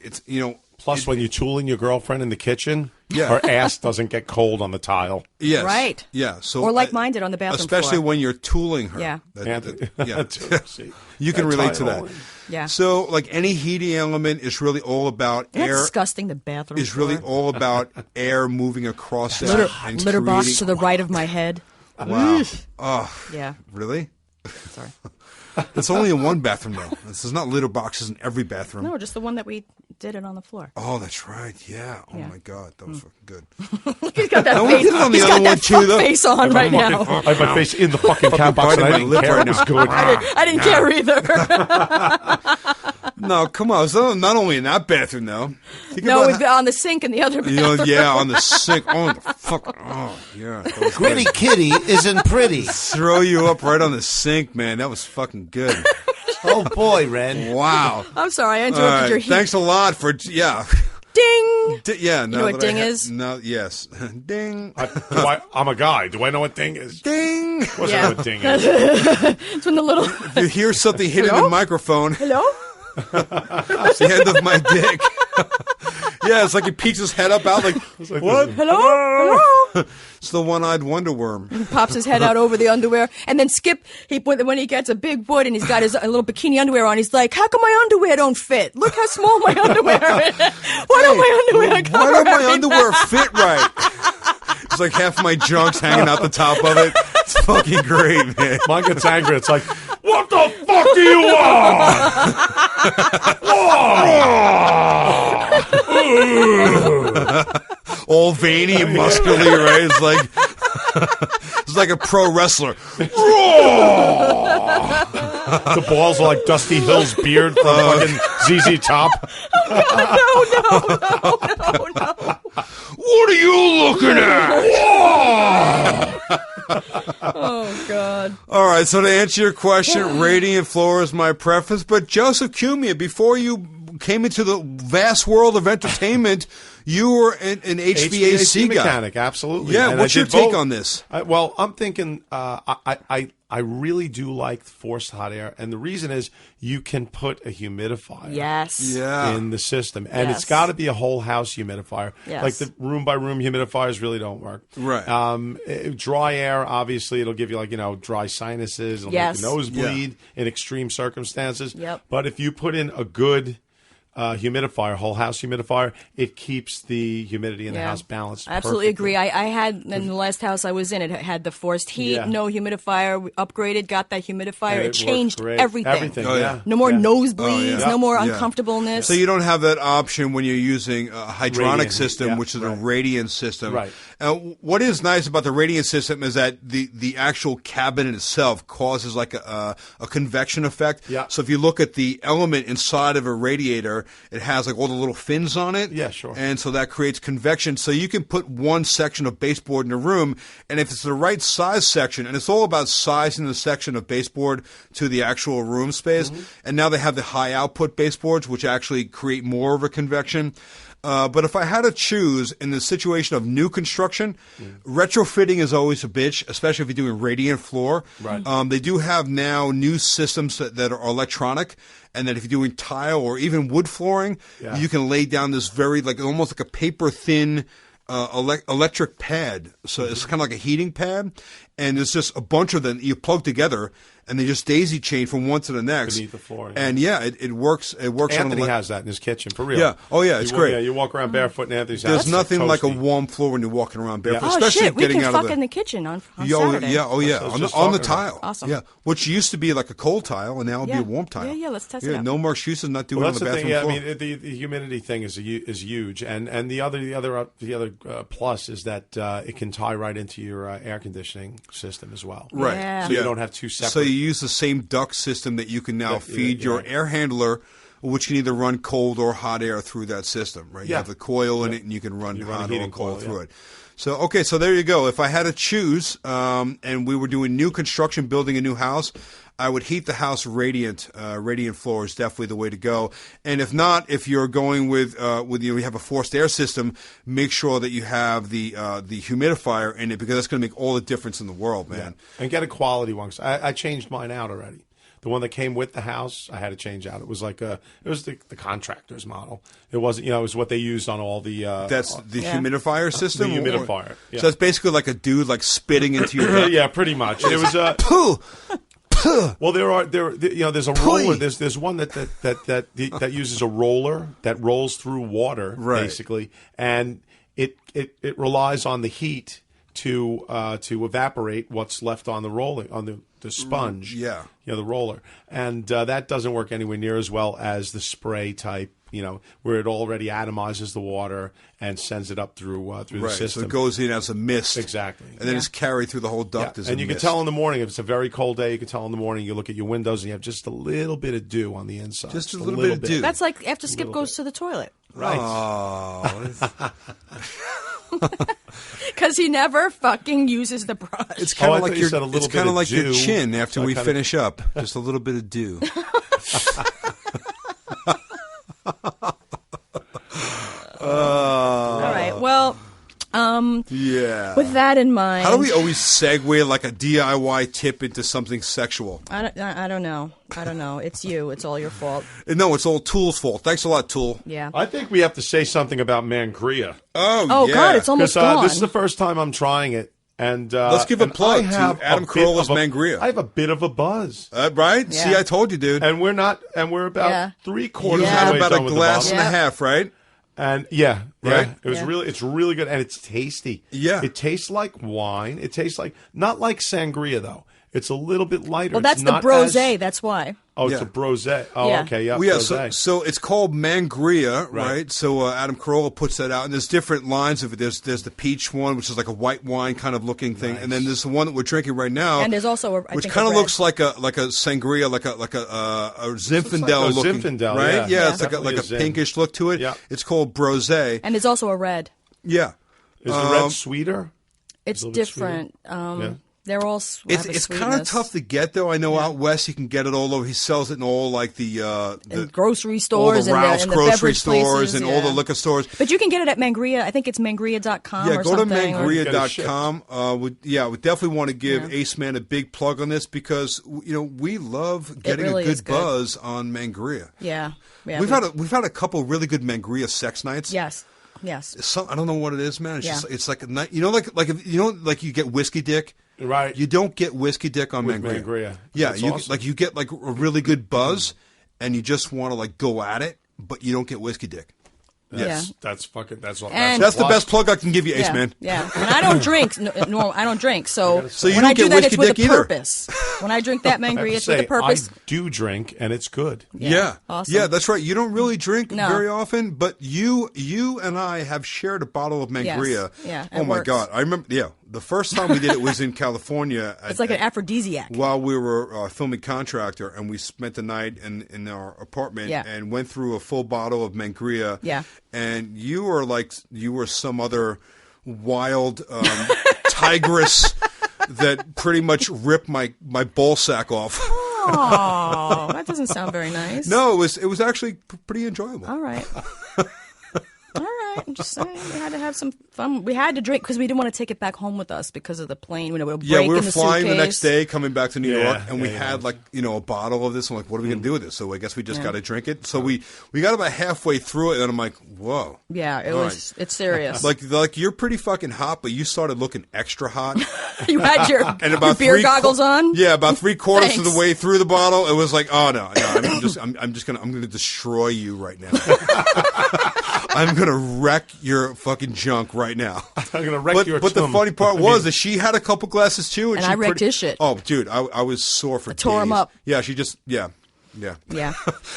Plus, when you're tooling your girlfriend in the kitchen, Yeah. her ass doesn't get cold on the tile. yes. Right. Yeah. So Or like mine did on the bathroom especially floor. when you're tooling her. Yeah. Yeah. See, You can that relate to tile. that. Yeah. So, like any heating element is really all about Isn't that air. disgusting, the bathroom Is really floor? all about air moving across that. Litter and box to creating- the right of my head. Wow. Oh, Yeah. really? Sorry. It's only in one bathroom, though. This is not litter boxes in every bathroom. No, just the one that we did it on the floor. Oh, that's right. Yeah. Oh, Yeah. my God. That was fucking good. He's got that No, we face. did it on the He's other got one, that too, fuck though. face on right now. I have my face in the fucking cat box, and I biting my didn't lip care. right It was now. good. I didn't care either. No, come on. It's not only in that bathroom, though. Think No, about on the sink in the other bathroom. yeah, on the sink. Oh, the fuck. Oh, yeah. That was Gritty good. kitty isn't pretty. Throw you up right on the sink, man. That was fucking good. Oh boy, Ren. Wow. I'm sorry, I All interrupted right. your heat. Thanks a lot for, yeah. Ding! Yeah. know what ding is? No, yes. Ding. I'm a guy. Do I know what ding is? Ding. Of course I Yeah. know what ding is. It's when the little... You hear something hitting Hello? the microphone. Hello? It's the end of my dick. Yeah, it's like he peeks his head up out like, what? Hello? Hello? It's the one-eyed wonder worm. Pops his head out over the underwear. And then Skip, when he gets a big wood and he's got his a little bikini underwear on, he's like, how come my underwear don't fit? Look how small my underwear is. Why don't my underwear cover Why don't my everything? underwear fit right? It's like half my junk's hanging out the top of it. It's fucking great, man. Mine gets angry. It's like, what the fuck do you want? All veiny and muscularly, right? It's like a pro wrestler. The balls are like Dusty Hill's beard from fucking ZZ Top. No. What are you looking at? Oh, God. All right, so to answer your question, radiant floor is my preference. But Joseph Cumia, before you came into the vast world of entertainment, you were an HVAC guy. mechanic, absolutely. Yeah, And what's I your did take both. on this? Well, I'm thinking I really do like forced hot air, and the reason is you can put a humidifier Yes. Yeah. in the system, and Yes. it's got to be a whole house humidifier. Yes. Like the room by room humidifiers really don't work. Right. Dry air, obviously, it'll give you dry sinuses. It'll Yes. make your nose bleed in extreme circumstances. Yep. But if you put in a good humidifier, whole house humidifier, it keeps the humidity in the house balanced. I absolutely perfectly. agree. I had, in the last house I was in, it had the forced heat, Yeah. no humidifier. We upgraded, got that humidifier. And It worked changed great. everything. Oh, yeah. yeah. No more Yeah. nosebleeds, yeah. no more Yeah. uncomfortableness. So you don't have that option when you're using a hydronic Radiant, system, yeah, which is a right. radiant system. Right. What is nice about the radiant system is that the actual cabinet itself causes like a convection effect. Yeah. So if you look at the element inside of a radiator, it has like all the little fins on it. Yeah, sure. And so that creates convection. So you can put one section of baseboard in a room, and if it's the right size section, and it's all about sizing the section of baseboard to the actual room space. Mm-hmm. And now they have the high output baseboards, which actually create more of a convection. But if I had to choose in the situation of new construction, retrofitting is always a bitch, especially if you're doing radiant floor. Right. They do have now new systems that are electronic, and that if you're doing tile or even wood flooring, Yeah. you can lay down this very almost like a paper thin electric pad. So it's kind of like a heating pad, and it's just a bunch of them you plug together, and they just daisy chain from one to the next beneath the floor. Yeah. And it works. It works. Anthony on has that in his kitchen for real. Yeah. Oh yeah, it's great. Yeah, you walk around barefoot in Anthony's house. There's nothing like a toasty. warm floor when you're walking around barefoot, Oh especially shit, we getting can out fuck of the. in the kitchen on Yeah, Saturday. yeah, oh yeah, That's what I was on the just talking tile. about. Awesome. Yeah, which used to be like a cold tile, and now it'll be a warm tile. Yeah, let's test it out. No more excuses not doing Well, it on that's the the bathroom thing. Yeah, floor. I mean, the humidity thing is huge, and the other plus is that it can tie right into your air conditioning system as well. Right. Yeah. So you don't have two separate. So you use the same duct system that you can now feed your air handler, which can either run cold or hot air through that system, right? You Yeah. have the coil in it, and you can run You run a hot or heating cold coil, through yeah. it. So, okay, so there you go. If I had to choose, and we were doing new construction, building a new house, I would heat the house radiant. Radiant floor is definitely the way to go. And if not, if you're going with you have a forced air system, make sure that you have the humidifier in it, because that's going to make all the difference in the world, man. Yeah. And get a quality one. 'Cause I changed mine out already. The one that came with the house, I had to change out. It was like it was the contractor's model. It wasn't, it was what they used on all the. That's the humidifier system. The humidifier. Yeah. So it's basically like a dude like spitting into your. Yeah, pretty much. It was Pooh. well, there's a roller. There's one that uses a roller that rolls through water, Right. basically, and it relies on the heat to evaporate what's left on the rolling on the sponge. Yeah. The roller, and that doesn't work anywhere near as well as the spray type. Where it already atomizes the water and sends it up through the Right, system. so it goes in as a mist. Exactly. And then it's carried through the whole duct as a and you mist. can tell in the morning if it's a very cold day. You can tell in the morning. You look at your windows and you have just a little bit of dew on the inside. Just a little bit of dew. That's like after Skip goes to the toilet. Right. Oh, Because he never fucking uses the brush. it's kind I of thought like you your said a little it's bit kind of of like your dew. chin after So I we kinda- finish up. Just a little bit of dew. All right. Well, Yeah. with that in mind, How do we always segue like a DIY tip into something sexual? I don't know. It's you. It's all your fault. No, it's all Tool's fault. Thanks a lot, Tool. Yeah. I think we have to say something about Mangria. Oh yeah. God, it's almost Because gone. this is the first time I'm trying it. And Let's give a and plug I have to Adam a bit Carolla's of a- Mangria. I have a bit of a buzz. Right? Yeah. See, I told you, dude. And we're about Yeah. 3/4 You Yeah. of had the way about done a with glass the and a bottle. half, right? And yeah. Right? It was Yeah. it's really good, and it's tasty. Yeah. It tastes like wine. It tastes like, not like sangria though. It's a little bit lighter. well, that's It's the not brose. as- That's why. Oh, it's Yeah. a brose. Oh, Yeah. okay, yeah. Well, yeah, brose. so it's called Mangria, right? Right. So Adam Carolla puts that out, and there's different lines of it. There's the peach one, which is like a white wine kind of looking thing, and then there's the one that we're drinking right now, And there's also which kind of looks like a sangria, like a Zinfandel a looking, Zinfandel, right? yeah. Yeah, it's like Definitely a a Zin. pinkish look to it. Yeah. It's called Brose. and there's also a red. Yeah, Is the red sweeter? It's a little bit different. Yeah. They're all. it's kind of tough to get though. I know out west you can get it all over. He sells it in all like the in grocery all stores the and Ralph's in the grocery beverage stores places, and yeah. all the liquor stores. But you can get it at Mangria. I think it's mangria.com Yeah, or go to something. mangria.com. We definitely want to give Ace Man a big plug on this because we love getting really a is good good. buzz on Mangria. Yeah. We've had a couple really good Mangria sex nights. Yes. I don't know what it is, man. It's Yeah. just it's like a night. Like you get whiskey dick. Right. You don't get whiskey dick on With Mangria. Mangria. Yeah, That's you awesome. you get like a really good buzz, and you just want to like go at it, but you don't get whiskey dick. Yes. That's fucking. That's what. And- That's the plus. best plug I can give you, Ace Yeah. Man. Yeah. And I don't drink. I don't drink. So, you when don't I do get that, whiskey it's with a dick either. purpose. When I drink that I have Mangria, to it's with say, a purpose. I do drink, and it's good. Yeah. Awesome. Yeah, that's right. You don't really drink No. very often, but you and I have shared a bottle of Mangria. Yes. Yeah, Oh it my works. God. I remember, the first time we did it was in California. It's like an aphrodisiac. While we were filming Contractor, and we spent the night in our apartment Yeah. and went through a full bottle of Mangria. Yeah. And you were some other wild tigress that pretty much ripped my ball sack off. Oh, that doesn't sound very nice. No, it was actually pretty enjoyable. All right. All right. I'm just saying. We had to have some fun. We had to drink because we didn't want to take it back home with us because of the plane. It would break Yeah, we were in the flying suitcase. the next day, coming back to New Yeah, York, and we had like a bottle of this. I'm like, what are we gonna do with this? So I guess we just got to drink it. So we got about halfway through it, and I'm like, whoa. Yeah, it All was. It's serious. Like you're pretty fucking hot, but you started looking extra hot. You had your, And your about beer goggles on. Yeah, about 3/4 of the Thanks. way through the bottle, it was like, oh no, I'm gonna destroy you right now. I'm gonna wreck your fucking junk right now. I'm gonna wreck your But the tum. funny part was that she had a couple glasses too, And she I wrecked his shit. Oh, dude, I was sore for days. tore him up. Yeah, she just yeah. Yeah.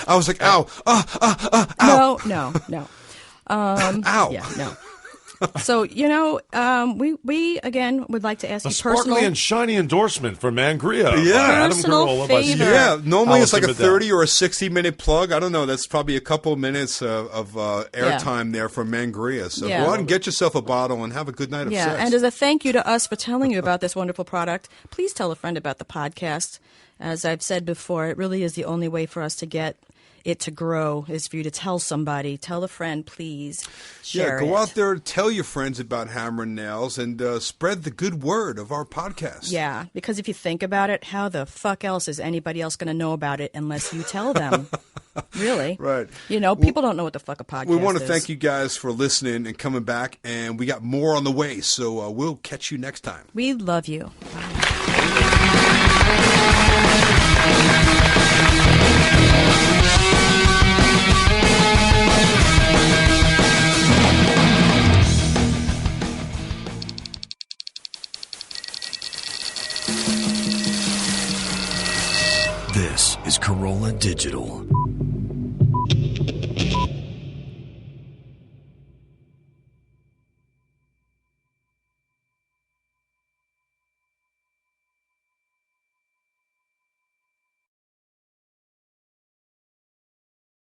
I was like, ow, No. Ow. ow. Yeah, no. So, we again would like to ask A you sparkly personal. and shiny endorsement for Mangria. Yeah. by Adam Personal Carolla by favor. Yeah, normally it's like a Alison Bedell. 30 or a 60-minute plug. I don't know. That's probably a couple of minutes of airtime there for Mangria. So Yeah. go out and get yourself a bottle and have a good night of Yeah, sex. and as a thank you to us for telling you about this wonderful product, please tell a friend about the podcast. As I've said before, it really is the only way for us to get it to grow is for you to tell somebody. Tell a friend, please. Share go it. out there, tell your friends about Hammer and Nails, and spread the good word of our podcast. Yeah, because if you think about it, how the fuck else is anybody else going to know about it unless you tell them? Really? Right. People don't know what the fuck a podcast We want to is. thank you guys for listening and coming back, and we got more on the way, so we'll catch you next time. We love you. This is Corolla Digital.